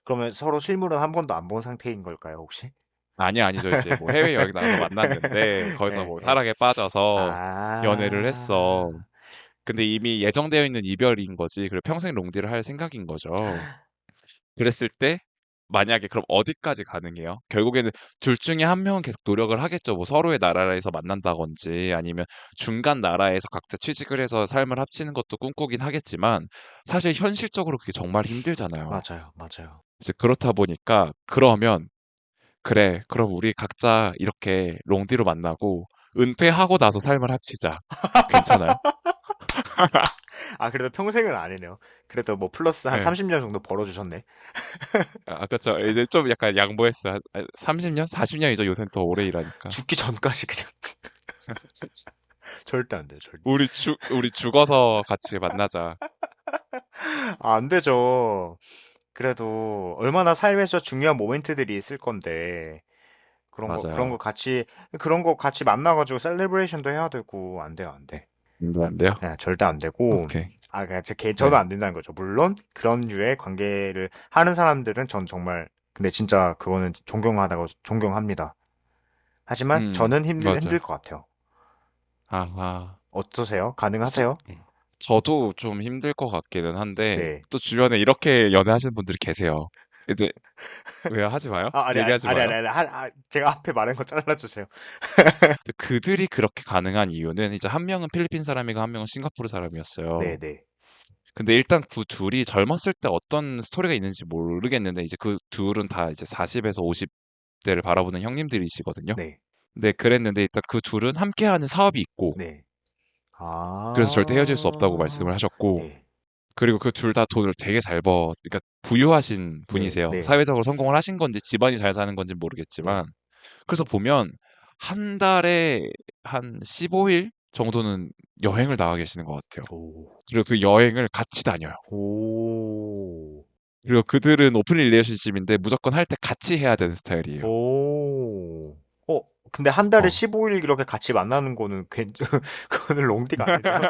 Speaker 1: 그러면 서로 실물은 한 번도 안 본 상태인 걸까요, 혹시?
Speaker 2: 아니죠. 이제 뭐 해외여행 나가서 만났는데, 거기서
Speaker 1: 예,
Speaker 2: 뭐
Speaker 1: 예.
Speaker 2: 사랑에 빠져서 연애를 했어.
Speaker 1: 아,
Speaker 2: 근데 이미 예정되어 있는 이별인 거지. 그리고 평생 롱디를 할 생각인 거죠. 그랬을 때 만약에 그럼 어디까지 가능해요? 결국에는 둘 중에 한 명은 계속 노력을 하겠죠. 뭐 서로의 나라에서 만난다든지 아니면 중간 나라에서 각자 취직을 해서 삶을 합치는 것도 꿈꾸긴 하겠지만 사실 현실적으로 그게 정말 힘들잖아요.
Speaker 1: 맞아요. 맞아요.
Speaker 2: 이제 그렇다 보니까 그러면 그래, 그럼 우리 각자 이렇게 롱디로 만나고 은퇴하고 나서 삶을 합치자. 괜찮아요?
Speaker 1: 아, 그래도 평생은 아니네요. 그래도 뭐 플러스 한
Speaker 2: 네.
Speaker 1: 30년 정도 벌어주셨네.
Speaker 2: 그렇죠. 이제 좀 약간 양보했어요. 30년? 40년이죠. 요새는 더 오래 일하니까.
Speaker 1: 죽기 전까지 그냥. 절대 안 돼요, 절대.
Speaker 2: 우리 죽어서 같이 만나자.
Speaker 1: 아, 안 되죠. 그래도 얼마나 삶에서 중요한 모멘트들이 있을 건데, 그런
Speaker 2: 맞아요.
Speaker 1: 거 같이, 그런 거 같이 만나가지고 셀레브레이션도 해야 되고, 안 돼요, 안 돼.
Speaker 2: 안 돼요?
Speaker 1: 네, 절대 안 되고,
Speaker 2: 오케이.
Speaker 1: 그냥 저도
Speaker 2: 네.
Speaker 1: 안 된다는 거죠. 물론, 그런 류의 관계를 하는 사람들은 전 정말, 근데 진짜 그거는 존경합니다. 하지만 저는 힘들
Speaker 2: 맞아요.
Speaker 1: 것 같아요.
Speaker 2: 아하.
Speaker 1: 어떠세요?
Speaker 2: 저,
Speaker 1: 가능하세요?
Speaker 2: 저도 좀 힘들 것 같기는 한데,
Speaker 1: 네.
Speaker 2: 또 주변에 이렇게 연애하시는 분들이 계세요. 근데, 왜요? 하지 마요? 얘기하지 마요.
Speaker 1: 제가 앞에 말한 거 잘라주세요.
Speaker 2: 근데 그들이 그렇게 가능한 이유는 이제 한 명은 필리핀 사람이고 한 명은 싱가포르
Speaker 1: 네,
Speaker 2: 사람이었어요.
Speaker 1: 네,
Speaker 2: 근데 일단 그 둘이 젊었을 때 어떤 스토리가 있는지 모르겠는데 이제 그 둘은 다 이제 40에서 50대를 바라보는 형님들이시거든요.
Speaker 1: 네,
Speaker 2: 근데 그랬는데 일단 그 둘은 함께하는 사업이 있고
Speaker 1: 네.
Speaker 2: 그래서 절대 헤어질 수 없다고 말씀을
Speaker 1: 아,
Speaker 2: 하셨고
Speaker 1: 네,
Speaker 2: 그리고 그 둘 다 돈을 되게 그러니까 부유하신
Speaker 1: 네,
Speaker 2: 분이세요.
Speaker 1: 네,
Speaker 2: 사회적으로 성공을 하신 건지 집안이 잘 사는 건지 모르겠지만
Speaker 1: 네.
Speaker 2: 그래서 보면 한 달에 한 15일 정도는 여행을 나가 계시는 것 같아요.
Speaker 1: 오,
Speaker 2: 그리고 그 여행을 같이 다녀요.
Speaker 1: 오,
Speaker 2: 그리고 그들은 오픈 릴레이션십인데 무조건 할 때 같이 해야 되는 스타일이에요.
Speaker 1: 오. 근데 한 달에
Speaker 2: 어.
Speaker 1: 15일 이렇게 같이 만나는 거는 그거는 롱디가 아닌데요?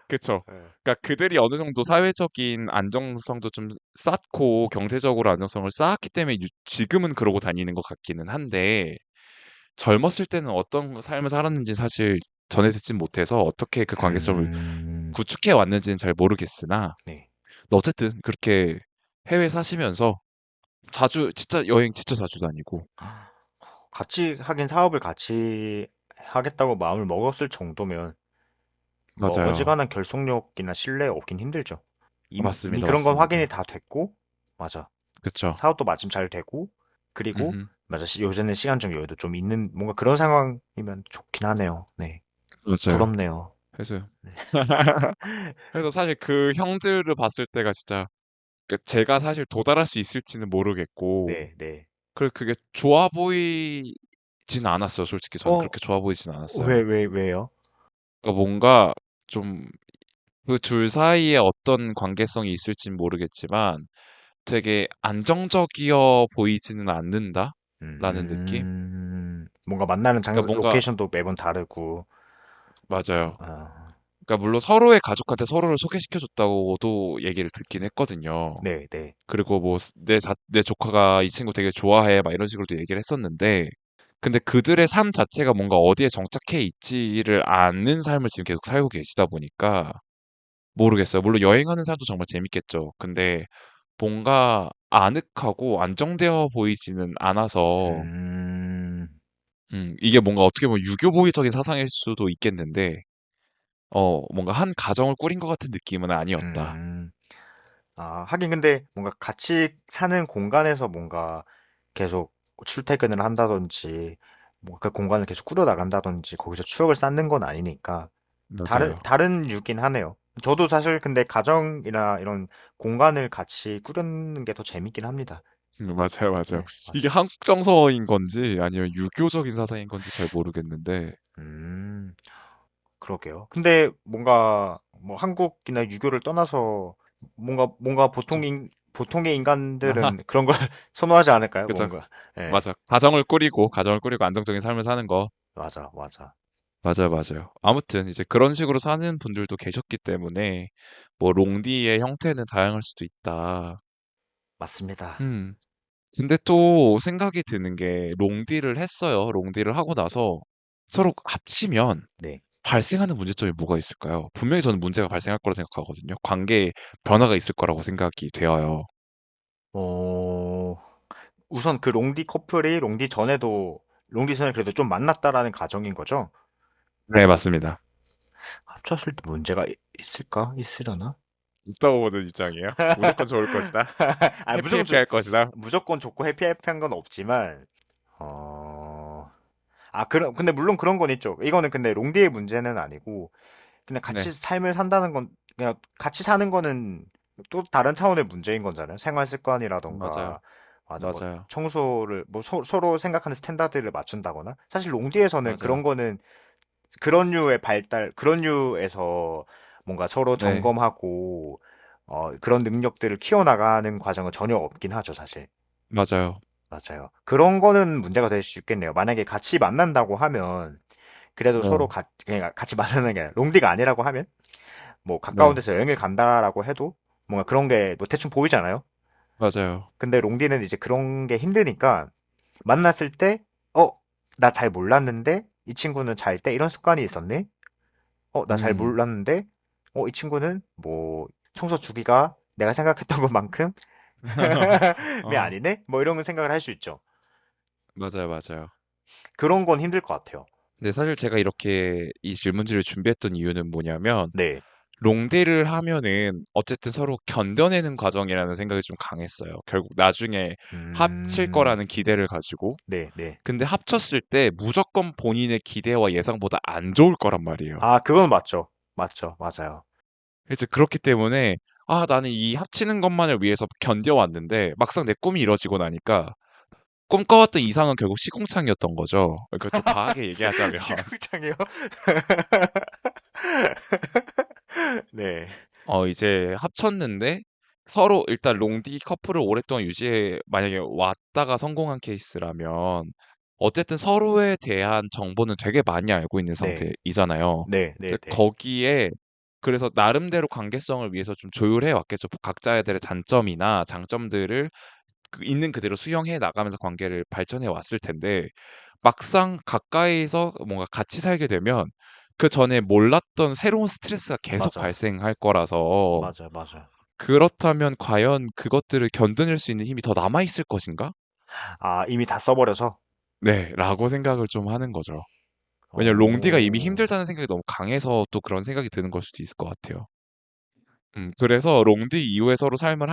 Speaker 2: 그쵸.
Speaker 1: 네.
Speaker 2: 그러니까 그들이 어느 정도 사회적인 안정성도 좀 쌓고 경제적으로 안정성을 쌓았기 때문에 지금은 그러고 다니는 것 같기는 한데 젊었을 때는 어떤 삶을 살았는지 사실 전해 듣진 못해서 어떻게 그 관계성을
Speaker 1: 음,
Speaker 2: 구축해 왔는지는 잘 모르겠으나
Speaker 1: 네.
Speaker 2: 어쨌든 그렇게 해외 사시면서 자주 진짜 여행 진짜 자주 다니고
Speaker 1: 같이 하긴 사업을 같이 하겠다고 마음을 먹었을 정도면 뭐
Speaker 2: 맞아요.
Speaker 1: 어지간한 결속력이나 신뢰 없긴 힘들죠. 이미
Speaker 2: 맞습니다.
Speaker 1: 그런 건 확인이
Speaker 2: 맞습니다.
Speaker 1: 다 됐고, 맞아.
Speaker 2: 그쵸.
Speaker 1: 사업도 마침 잘 되고, 그리고
Speaker 2: 음흠.
Speaker 1: 맞아. 요새는 시간적 여유도 좀 있는 뭔가 그런 상황이면 좋긴 하네요. 네.
Speaker 2: 맞아요.
Speaker 1: 부럽네요.
Speaker 2: 그래서 그래서 사실 그 형들을 봤을 때가 진짜 제가 사실 도달할 수 있을지는 모르겠고
Speaker 1: 네, 네.
Speaker 2: 그게 좋아 보이진 않았어요. 솔직히 저는
Speaker 1: 어,
Speaker 2: 그렇게 좋아 보이진 않았어요.
Speaker 1: 왜요?
Speaker 2: 그러니까 뭔가 좀 그 둘 사이에 어떤 관계성이 있을진 모르겠지만 되게 안정적이어 보이지는 않는다라는 느낌?
Speaker 1: 뭔가 만나는
Speaker 2: 그러니까 뭔가
Speaker 1: 로케이션도 매번 다르고,
Speaker 2: 맞아요.
Speaker 1: 아,
Speaker 2: 그러니까 물론 서로의 가족한테 서로를 소개시켜 줬다고도 얘기를 듣긴 했거든요.
Speaker 1: 네, 네.
Speaker 2: 그리고 뭐 내 조카가 이 친구 되게 좋아해 막 이런 식으로도 얘기를 했었는데 근데 그들의 삶 자체가 뭔가 어디에 정착해 있지를 않는 삶을 지금 계속 살고 계시다 보니까 모르겠어요. 물론 여행하는 삶도 정말 재밌겠죠. 근데 뭔가 아늑하고 안정되어 보이지는 않아서
Speaker 1: 음,
Speaker 2: 이게 뭔가 어떻게 보면 유교보이적인 사상일 수도 있겠는데 뭔가 한 가정을 꾸린 것 같은 느낌은 아니었다.
Speaker 1: 음. 하긴 근데 뭔가 같이 사는 공간에서 뭔가 계속 출퇴근을 한다든지, 뭔가 그 공간을 계속 꾸려나간다든지, 거기서 추억을 쌓는 건 아니니까,
Speaker 2: 맞아요.
Speaker 1: 다른 유긴 하네요. 저도 사실 근데 가정이나 이런 공간을 같이 꾸리는 게 더 재밌긴 합니다.
Speaker 2: 맞아요, 맞아요.
Speaker 1: 네,
Speaker 2: 이게
Speaker 1: 맞아.
Speaker 2: 한국 정서인 건지 아니면 유교적인 사상인 건지 잘 모르겠는데,
Speaker 1: 음, 그러게요. 근데 뭔가, 뭐 한국이나 유교를 떠나서, 뭔가
Speaker 2: 그쵸?
Speaker 1: 보통의
Speaker 2: 아하,
Speaker 1: 인간들은 그런 걸 선호하지 않을까요?
Speaker 2: 그쵸.
Speaker 1: 뭔가. 예,
Speaker 2: 맞아. 가정을 꾸리고 안정적인 삶을 사는 거.
Speaker 1: 맞아, 맞아.
Speaker 2: 맞아요, 맞아요. 아무튼 이제 그런 식으로 사는 분들도 계셨기 때문에 뭐 롱디의 형태는 다양할 수도 있다.
Speaker 1: 맞습니다.
Speaker 2: 음. 근데 또 생각이 드는 게 롱디를 했어요. 롱디를 하고 나서 서로 합치면
Speaker 1: 네.
Speaker 2: 발생하는 문제점이 뭐가 있을까요? 분명히 저는 문제가 발생할 거라 생각하거든요. 관계에 변화가 있을 거라고 생각이 되어요.
Speaker 1: 어, 우선 그 롱디 커플이 롱디 전에 그래도 좀 만났다라는 가정인 거죠?
Speaker 2: 네, 맞습니다.
Speaker 1: 합쳤을 때 문제가 있을까? 있으려나?
Speaker 2: 있다고 보는 입장이에요. 무조건 좋을 것이다.
Speaker 1: 아,
Speaker 2: 해피해피할 것이다.
Speaker 1: 무조건 좋고 해피해피한 건 없지만, 어, 근데 물론 그런 건 있죠. 이거는 근데 롱디의 문제는 아니고, 그냥 같이
Speaker 2: 네,
Speaker 1: 삶을 산다는 건, 그냥 같이 사는 거는 또 다른 차원의 문제인 거잖아요. 생활
Speaker 2: 맞아요.
Speaker 1: 습관이라던가, 맞아, 뭐,
Speaker 2: 맞아요.
Speaker 1: 청소를, 뭐, 서로 생각하는 스탠다드를 맞춘다거나. 사실 롱디에서는 그런
Speaker 2: 맞아요.
Speaker 1: 거는, 그런 류에서 뭔가 서로
Speaker 2: 네,
Speaker 1: 점검하고, 그런 능력들을 키워나가는 과정은 전혀 없긴 하죠, 사실.
Speaker 2: 맞아요.
Speaker 1: 맞아요. 그런 거는 문제가 될 수 있겠네요. 만약에 같이 만난다고 하면, 그래도 서로
Speaker 2: 네,
Speaker 1: 그냥 같이 만나는 게 아니라, 롱디가 아니라고 하면, 뭐, 가까운
Speaker 2: 네,
Speaker 1: 데서 여행을 간다라고 해도, 뭔가 그런 게 뭐 대충 보이잖아요?
Speaker 2: 맞아요.
Speaker 1: 근데 롱디는 이제 그런 게 힘드니까, 만났을 때, 어, 나 잘 몰랐는데, 이 친구는 잘 때 이런 습관이 있었네? 나 잘
Speaker 2: 음,
Speaker 1: 몰랐는데, 이 친구는 뭐, 청소 주기가 내가 생각했던 것만큼, 네,
Speaker 2: 어,
Speaker 1: 아니네? 뭐 이런 생각을 할 수 있죠.
Speaker 2: 맞아요, 맞아요.
Speaker 1: 그런 건 힘들 것 같아요.
Speaker 2: 근데 사실 제가 이렇게 이 질문지를 준비했던 이유는 뭐냐면,
Speaker 1: 네.
Speaker 2: 롱디를 하면은 어쨌든 서로 견뎌내는 과정이라는 생각이 좀 강했어요. 결국 나중에 합칠
Speaker 1: 음,
Speaker 2: 거라는 기대를 가지고.
Speaker 1: 네, 네.
Speaker 2: 근데 합쳤을 때 무조건 본인의 기대와 예상보다 안 좋을 거란 말이에요.
Speaker 1: 아, 그건 맞죠. 맞죠. 맞아요.
Speaker 2: 이제 그렇기 때문에 나는 이 합치는 것만을 위해서 견뎌왔는데 막상 내 꿈이 이뤄지고 나니까 꿈꿔왔던 이상은 결국 시궁창이었던 거죠. 그러니까 좀 과하게 얘기하자면
Speaker 1: 시궁창이요? 네.
Speaker 2: 이제 합쳤는데 서로 일단 롱디 커플을 오랫동안 유지해 만약에 왔다가 성공한 케이스라면 어쨌든 서로에 대한 정보는 되게 많이 알고 있는
Speaker 1: 네.
Speaker 2: 상태이잖아요.
Speaker 1: 네, 네,
Speaker 2: 근데
Speaker 1: 네.
Speaker 2: 거기에 그래서 나름대로 관계성을 위해서 좀 조율해 왔겠죠. 각자들의 단점이나 장점들을 있는 그대로 수용해 나가면서 관계를 발전해 왔을 텐데 막상 가까이서 뭔가 같이 살게 되면 그 전에 몰랐던 새로운 스트레스가 계속
Speaker 1: 맞아.
Speaker 2: 발생할 거라서
Speaker 1: 맞아, 맞아.
Speaker 2: 그렇다면 과연 그것들을 견뎌낼 수 있는 힘이 더 남아 있을 것인가?
Speaker 1: 아, 이미 다 써버려서?
Speaker 2: 네, 라고 생각을 좀 하는 거죠. 왜냐면 롱디가 이미
Speaker 1: 오,
Speaker 2: 힘들다는 생각이 너무 강해서 또 그런 생각이 드는 걸 수도 있을 것 같아요. 그래서 롱디 이후에 서로 삶을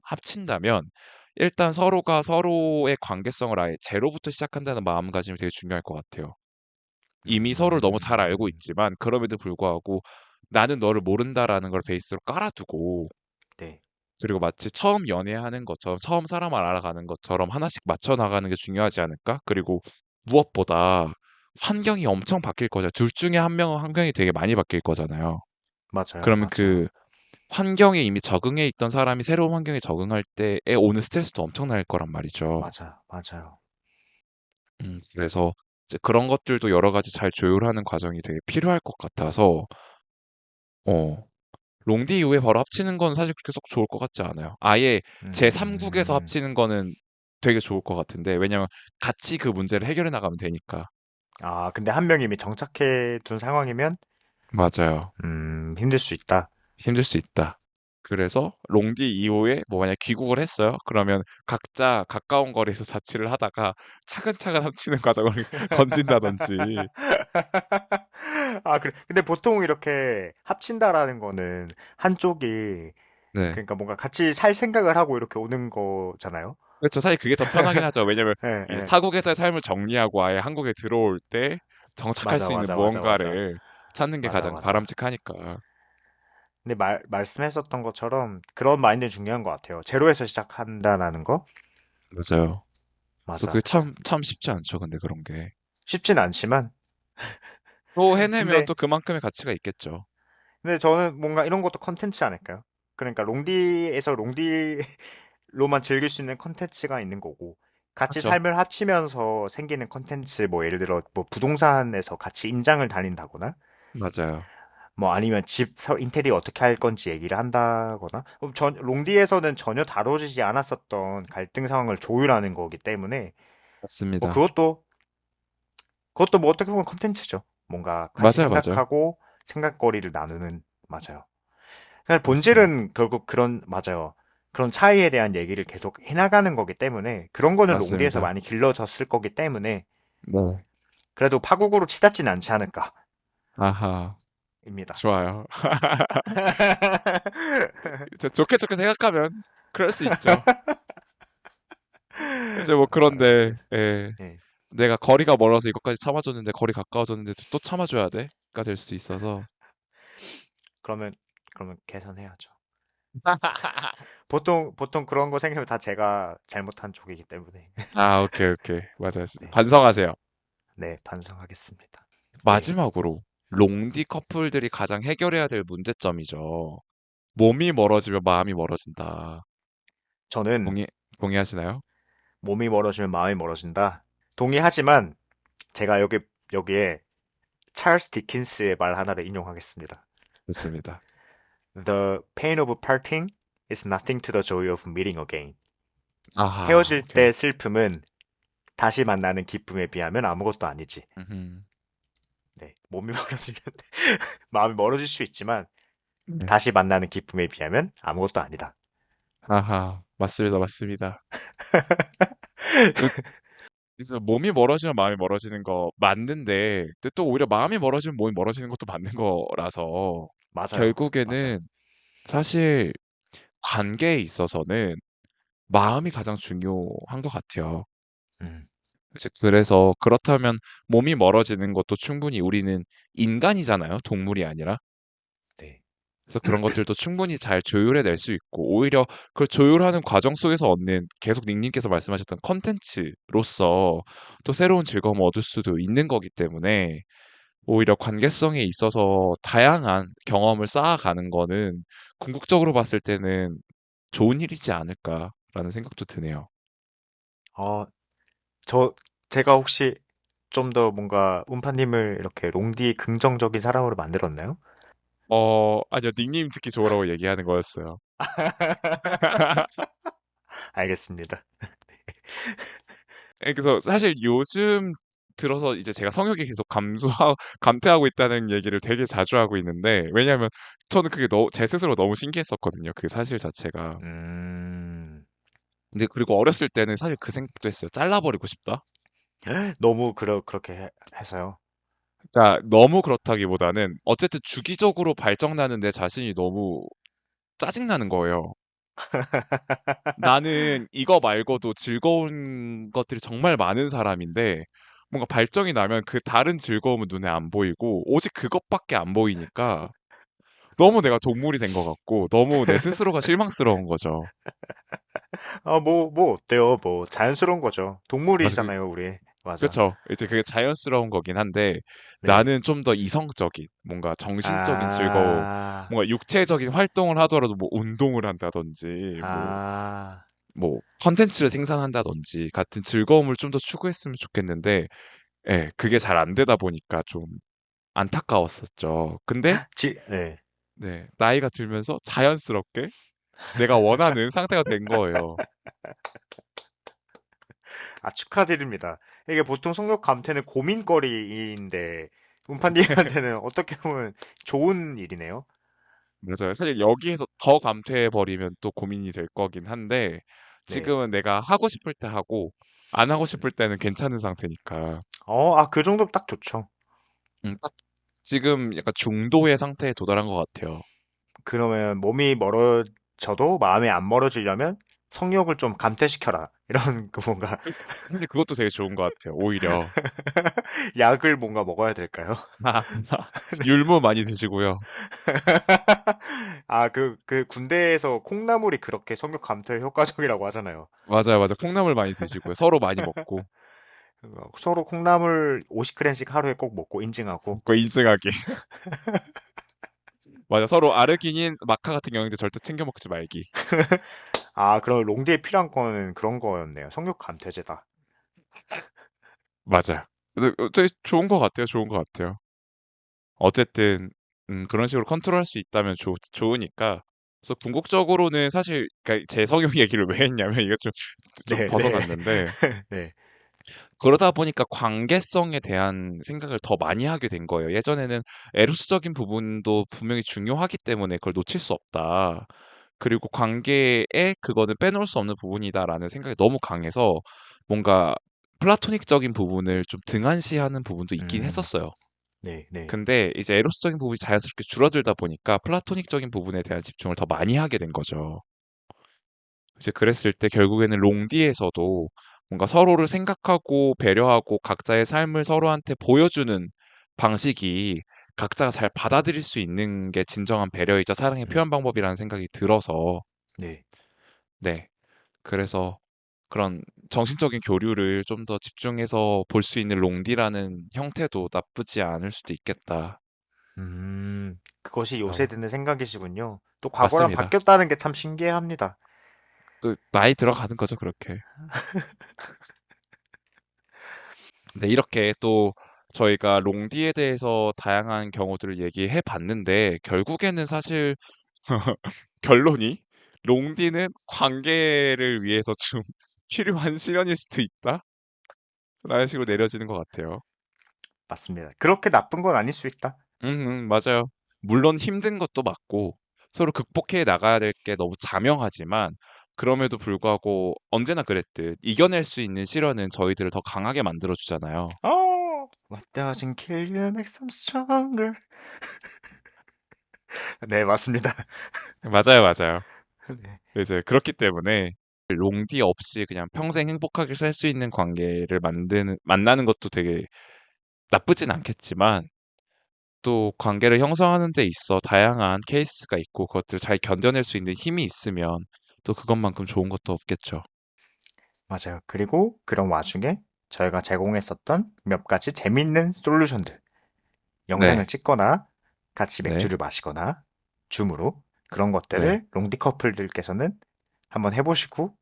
Speaker 2: 합친다면 일단 서로가 서로의 관계성을 아예 제로부터 시작한다는 마음가짐이 되게 중요할 것 같아요. 이미 서로를 너무 잘 알고
Speaker 1: 음,
Speaker 2: 있지만 그럼에도 불구하고 나는 너를 모른다라는 걸 베이스로 깔아두고
Speaker 1: 네.
Speaker 2: 그리고 마치 처음 연애하는 것처럼 처음 사람을 알아가는 것처럼 하나씩 맞춰 나가는 게 중요하지 않을까? 그리고 무엇보다 환경이 엄청 바뀔 거죠. 둘 중에 한 명은 환경이 되게 많이 바뀔 거잖아요.
Speaker 1: 맞아요,
Speaker 2: 그러면 그
Speaker 1: 맞아요.
Speaker 2: 환경에 이미 적응해 있던 사람이 새로운 환경에 적응할 때에 오는 스트레스도 엄청날 거란 말이죠.
Speaker 1: 맞아요, 맞아요.
Speaker 2: 그래서 이제 그런 것들도 여러 가지 잘 조율하는 과정이 되게 필요할 것 같아서 어, 롱디 이후에 바로 합치는 건 사실 그렇게 썩 좋을 것 같지 않아요. 아예 제3국에서
Speaker 1: 음,
Speaker 2: 합치는 거는 되게 좋을 것 같은데 왜냐면 같이 그 문제를 해결해 나가면 되니까.
Speaker 1: 아, 근데 한 명이 이미 정착해 둔 상황이면,
Speaker 2: 맞아요.
Speaker 1: 힘들 수 있다.
Speaker 2: 힘들 수 있다. 그래서 롱디 이후에 뭐 만약 귀국을 했어요. 그러면 각자 가까운 거리에서 자취를 하다가 차근차근 합치는 과정을 건진다든지.
Speaker 1: 아, 그래. 근데 보통 이렇게 합친다라는 거는 한쪽이,
Speaker 2: 네.
Speaker 1: 그러니까 뭔가 같이 살 생각을 하고 이렇게 오는 거잖아요.
Speaker 2: 그렇죠. 사실 그게 더 편하긴 하죠. 왜냐면
Speaker 1: 예,
Speaker 2: 이제
Speaker 1: 예.
Speaker 2: 타국에서의 삶을 정리하고 아예 한국에 들어올 때 정착할
Speaker 1: 맞아,
Speaker 2: 수 있는
Speaker 1: 맞아, 맞아, 맞아.
Speaker 2: 무언가를 찾는 게
Speaker 1: 맞아,
Speaker 2: 가장
Speaker 1: 맞아.
Speaker 2: 바람직하니까.
Speaker 1: 근데 말씀했었던 것처럼 그런 마인드 중요한 것 같아요. 제로에서 시작한다라는 거?
Speaker 2: 맞아요. 그래서 그게
Speaker 1: 맞아.
Speaker 2: 참 쉽지 않죠. 근데 그런 게.
Speaker 1: 쉽진 않지만,
Speaker 2: 또 해내면
Speaker 1: 근데,
Speaker 2: 또 그만큼의 가치가 있겠죠.
Speaker 1: 근데 저는 뭔가 이런 것도 컨텐츠 아닐까요? 그러니까 롱디에서 롱디로만 즐길 수 있는 컨텐츠가 있는 거고, 같이
Speaker 2: 그렇죠.
Speaker 1: 삶을 합치면서 생기는 컨텐츠, 뭐 예를 들어 뭐 부동산에서 같이 임장을 다닌다거나,
Speaker 2: 맞아요.
Speaker 1: 뭐 아니면 인테리어 어떻게 할 건지 얘기를 한다거나, 롱디에서는 전혀 다뤄지지 않았었던 갈등 상황을 조율하는 거기 때문에, 뭐
Speaker 2: 맞습니다.
Speaker 1: 그것도 뭐 어떻게 보면 컨텐츠죠. 뭔가 같이
Speaker 2: 맞아요, 맞아요.
Speaker 1: 생각하고 생각거리를 나누는, 맞아요. 그러니까
Speaker 2: 맞습니다.
Speaker 1: 본질은 결국 맞아요. 그런 차이에 대한 얘기를 계속 해나가는 거기 때문에, 그런 거는 롱디에서
Speaker 2: 맞습니다.
Speaker 1: 많이 길러졌을 거기 때문에,
Speaker 2: 네.
Speaker 1: 그래도 파국으로 치닫진 않지 않을까,
Speaker 2: 아하.
Speaker 1: 입니다.
Speaker 2: 좋아요. 좋게 좋게 생각하면 그럴 수 있죠. 이제 뭐
Speaker 1: 아,
Speaker 2: 그런데 예.
Speaker 1: 네.
Speaker 2: 내가 거리가 멀어서 이것까지 참아줬는데 거리 가까워졌는데 또 참아줘야 돼?가 될 수 있어서.
Speaker 1: 그러면, 개선해야죠. 보통 그런 거 생기면 다 제가 잘못한 쪽이기 때문에.
Speaker 2: 아, 오케이, 오케이. 맞아요.
Speaker 1: 네.
Speaker 2: 반성하세요.
Speaker 1: 네, 반성하겠습니다. 네.
Speaker 2: 마지막으로 롱디 커플들이 가장 해결해야 될 문제점이죠. 몸이 멀어지면 마음이 멀어진다.
Speaker 1: 저는
Speaker 2: 동의하시나요?
Speaker 1: 몸이 멀어지면 마음이 멀어진다. 동의하지만 제가 여기에 찰스 디킨스의 말 하나를 인용하겠습니다.
Speaker 2: 좋습니다.
Speaker 1: The pain of parting is nothing to the joy of meeting again.
Speaker 2: 아하,
Speaker 1: 헤어질
Speaker 2: 오케이.
Speaker 1: 때 슬픔은 다시 만나는 기쁨에 비하면 아무것도 아니지.
Speaker 2: 음흠.
Speaker 1: 네, 몸이 멀어지면 마음이 멀어질 수 있지만
Speaker 2: 네.
Speaker 1: 다시 만나는 기쁨에 비하면 아무것도 아니다.
Speaker 2: 아하, 맞습니다, 맞습니다. 그- 그래서 몸이 멀어지면 마음이 멀어지는 거 맞는데, 근데 또 오히려 마음이 멀어지면 몸이 멀어지는 것도 맞는 거라서,
Speaker 1: 맞아요. 맞아요.
Speaker 2: 결국에는 사실 관계에 있어서는 마음이 가장 중요한 것 같아요.
Speaker 1: 음,
Speaker 2: 이제 그래서 그렇다면 몸이 멀어지는 것도 충분히 우리는 인간이잖아요. 동물이 아니라.
Speaker 1: 네.
Speaker 2: 그래서 그런 것들도 충분히 잘 조율해낼 수 있고 오히려 그걸 조율하는 과정 속에서 얻는 계속 닉님께서 말씀하셨던 컨텐츠로서 또 새로운 즐거움을 얻을 수도 있는 거기 때문에 오히려 관계성에 있어서 다양한 경험을 쌓아가는 거는 궁극적으로 봤을 때는 좋은 일이지 않을까라는 생각도 드네요.
Speaker 1: 어, 저, 제가 혹시 좀 더 뭔가 운파님을 이렇게 롱디 긍정적인 사람으로 만들었나요?
Speaker 2: 아니요, 닉님 듣기 좋으라고 얘기하는 거였어요.
Speaker 1: 알겠습니다.
Speaker 2: 예, 그래서 사실 요즘 들어서 이제 제가 성욕이 계속 감퇴하고 있다는 얘기를 되게 자주 하고 있는데, 왜냐하면 저는 그게 제 스스로 너무 신기했었거든요. 그 사실 자체가.
Speaker 1: 음,
Speaker 2: 근데 그리고 어렸을 때는 사실 그 생각도 했어요. 잘라버리고 싶다.
Speaker 1: 너무 그렇게 해서요.
Speaker 2: 그러니까 너무 그렇다기보다는 어쨌든 주기적으로 발정나는 내 자신이 너무 짜증나는 거예요. 나는 이거 말고도 즐거운 것들이 정말 많은 사람인데 뭔가 발정이 나면 그 다른 즐거움은 눈에 안 보이고 오직 그것밖에 안 보이니까 너무 내가 동물이 된 것 같고 너무 내 스스로가 실망스러운 거죠.
Speaker 1: 뭐 어때요? 뭐 자연스러운 거죠.
Speaker 2: 맞아,
Speaker 1: 동물이잖아요, 우리. 맞아.
Speaker 2: 그쵸. 이제 그게 자연스러운 거긴 한데
Speaker 1: 네.
Speaker 2: 나는 좀 더 이성적인 뭔가 정신적인 즐거움,
Speaker 1: 아,
Speaker 2: 뭔가 육체적인 활동을 하더라도 뭐 운동을 한다든지
Speaker 1: 아,
Speaker 2: 뭐 컨텐츠를 생산한다든지 같은 즐거움을 좀 더 추구했으면 좋겠는데 예, 그게 잘 안 되다 보니까 좀 안타까웠었죠. 근데
Speaker 1: 네.
Speaker 2: 네, 나이가 들면서 자연스럽게 내가 원하는 상태가 된 거예요.
Speaker 1: 아, 축하드립니다. 이게 보통 성욕 감퇴는 고민거리인데, 운판님한테는 어떻게 보면 좋은 일이네요.
Speaker 2: 맞아요. 사실 여기에서 더 감퇴해 버리면 또 고민이 될 거긴 한데
Speaker 1: 네.
Speaker 2: 지금은 내가 하고 싶을 때 하고 안 하고 싶을 때는 괜찮은 상태니까
Speaker 1: 그 정도면 딱 좋죠.
Speaker 2: 딱 지금 약간 중도의 상태에 도달한 것 같아요.
Speaker 1: 그러면 몸이 멀어져도 마음이 안 멀어지려면 성욕을 좀 감퇴시켜라. 이런 그 뭔가
Speaker 2: 사실 그것도 되게 좋은 것 같아요. 오히려
Speaker 1: 약을 뭔가 먹어야 될까요?
Speaker 2: 율무 많이 드시고요.
Speaker 1: 그 군대에서 콩나물이 그렇게 성욕 감퇴에 효과적이라고 하잖아요.
Speaker 2: 맞아요, 맞아요. 콩나물 많이 드시고요. 서로 많이 먹고
Speaker 1: 서로 콩나물 50g씩 하루에 꼭 먹고 인증하고.
Speaker 2: 그거 인증하기. 맞아. 서로 아르기닌, 마카 같은 영양제 절대 챙겨 먹지 말기.
Speaker 1: 그럼 롱디에 필요한 거는 그런 거였네요. 성욕 감퇴제다.
Speaker 2: 맞아요. 근데 되게 좋은 것 같아요. 좋은 것 같아요. 어쨌든 그런 식으로 컨트롤할 수 있다면 좋으니까. 그래서 궁극적으로는 사실 그러니까 제 성형 얘기를 왜 했냐면 이거 좀
Speaker 1: 네, 네.
Speaker 2: 벗어났는데
Speaker 1: 네,
Speaker 2: 그러다 보니까 관계성에 대한 생각을 더 많이 하게 된 거예요. 예전에는 에로스적인 부분도 분명히 중요하기 때문에 그걸 놓칠 수 없다. 그리고 관계에 그거는 빼놓을 수 없는 부분이다라는 생각이 너무 강해서 뭔가 플라토닉적인 부분을 좀 등한시하는 부분도 있긴
Speaker 1: 음,
Speaker 2: 했었어요.
Speaker 1: 네, 네.
Speaker 2: 근데 이제 에로스적인 부분이 자연스럽게 줄어들다 보니까 플라토닉적인 부분에 대한 집중을 더 많이 하게 된 거죠. 이제 그랬을 때 결국에는 롱디에서도 뭔가 서로를 생각하고 배려하고 각자의 삶을 서로한테 보여주는 방식이 각자가 잘 받아들일 수 있는 게 진정한 배려이자 사랑의
Speaker 1: 음,
Speaker 2: 표현 방법이라는 생각이 들어서
Speaker 1: 네.
Speaker 2: 네. 그래서 그런 정신적인 교류를 좀 더 집중해서 볼 수 있는 롱디라는 형태도 나쁘지 않을 수도 있겠다.
Speaker 1: 그것이 요새
Speaker 2: 라고
Speaker 1: 드는 생각이시군요. 또 과거랑
Speaker 2: 맞습니다.
Speaker 1: 바뀌었다는 게 참 신기합니다.
Speaker 2: 또 나이 들어가는 거죠, 그렇게. 네, 이렇게 또 저희가 롱디에 대해서 다양한 경우들을 얘기해 봤는데 결국에는 사실 결론이 롱디는 관계를 위해서 좀 필요한 실현일 수도 있다? 라는 식으로 내려지는 것 같아요.
Speaker 1: 맞습니다. 그렇게 나쁜 건 아닐 수 있다.
Speaker 2: 맞아요. 물론 힘든 것도 맞고 서로 극복해 나가야 될 게 너무 자명하지만 그럼에도 불구하고 언제나 그랬듯 이겨낼 수 있는 실현은 저희들을 더 강하게 만들어 주잖아요.
Speaker 1: What doesn't kill you makes them stronger. 네, 맞습니다.
Speaker 2: 맞아요, 맞아요.
Speaker 1: 네,
Speaker 2: 이제 그렇기 때문에 롱디 없이 그냥 평생 행복하게 살 수 있는 관계를 만나는 것도 되게 나쁘진 않겠지만 또 관계를 형성하는 데 있어 다양한 케이스가 있고 그것들을 잘 견뎌낼 수 있는 힘이 있으면 또 그것만큼 좋은 것도 없겠죠.
Speaker 1: 맞아요. 그리고 그런 와중에 저희가 제공했었던 몇 가지 재밌는 솔루션들, 영상을
Speaker 2: 네,
Speaker 1: 찍거나 같이
Speaker 2: 네.
Speaker 1: 맥주를 마시거나 줌으로 그런
Speaker 2: 네.
Speaker 1: 것들을 롱디 커플들께서는 한번 해보시고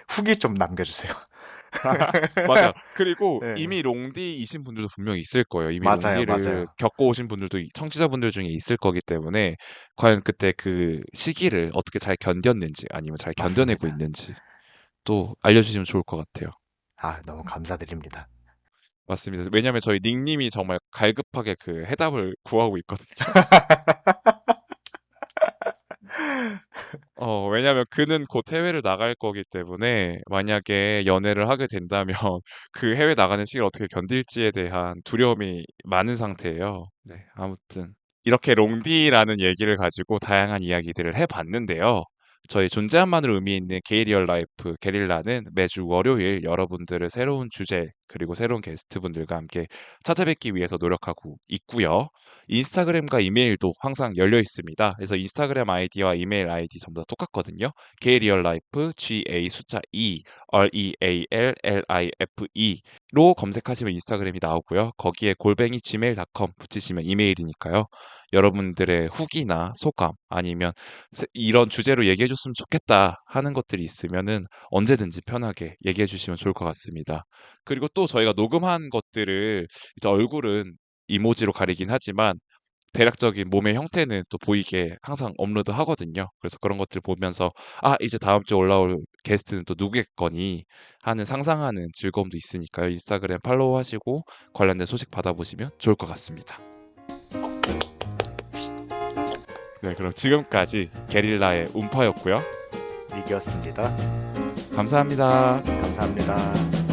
Speaker 1: 후기 좀 남겨주세요.
Speaker 2: 맞아요. 그리고
Speaker 1: 네,
Speaker 2: 이미 롱디이신 분들도 분명히 있을 거예요. 이미
Speaker 1: 맞아요,
Speaker 2: 롱디를
Speaker 1: 맞아요,
Speaker 2: 겪어오신 분들도 청취자분들 중에 있을 거기 때문에 과연 그때 그 시기를 어떻게 잘 견뎠는지 아니면 잘 견뎌내고
Speaker 1: 맞습니다.
Speaker 2: 있는지 또 알려주시면 좋을 것 같아요.
Speaker 1: 아, 너무 감사드립니다.
Speaker 2: 맞습니다. 왜냐하면 저희 닉님이 정말 갈급하게 그 해답을 구하고 있거든요. 왜냐면 그는 곧 해외를 나갈 거기 때문에 만약에 연애를 하게 된다면 그 해외 나가는 시기를 어떻게 견딜지에 대한 두려움이 많은 상태예요. 네, 아무튼 이렇게 롱디라는 얘기를 가지고 다양한 이야기들을 해봤는데요. 저희 존재함만으로 의미 있는 게이리얼 라이프 게릴라는 매주 월요일 여러분들을 새로운 주제 그리고 새로운 게스트분들과 함께 찾아뵙기 위해서 노력하고 있고요. 인스타그램과 이메일도 항상 열려 있습니다. 그래서 인스타그램 아이디와 이메일 아이디 전부 다 똑같거든요. 게리얼라이프 GA 숫자 2 REALLIFE로 검색하시면 인스타그램이 나오고요. 거기에 골뱅이 gmail.com 붙이시면 이메일이니까요. 여러분들의 후기나 소감 아니면 이런 주제로 얘기해 줬으면 좋겠다 하는 것들이 있으면은 언제든지 편하게 얘기해 주시면 좋을 것 같습니다. 그리고 또 저희가 녹음한 것들을 이제 얼굴은 이모지로 가리긴 하지만 대략적인 몸의 형태는 또 보이게 항상 업로드하거든요. 그래서 그런 것들 보면서 '아 이제 다음 주에 올라올 게스트는 또 누구겠거니.' 하는 상상하는 즐거움도 있으니까요. 인스타그램 팔로우하시고 관련된 소식 받아보시면 좋을 것 같습니다. 네 그럼 지금까지 게릴라의 움파였고요.
Speaker 1: 닉이었습니다.
Speaker 2: 감사합니다.
Speaker 1: 감사합니다.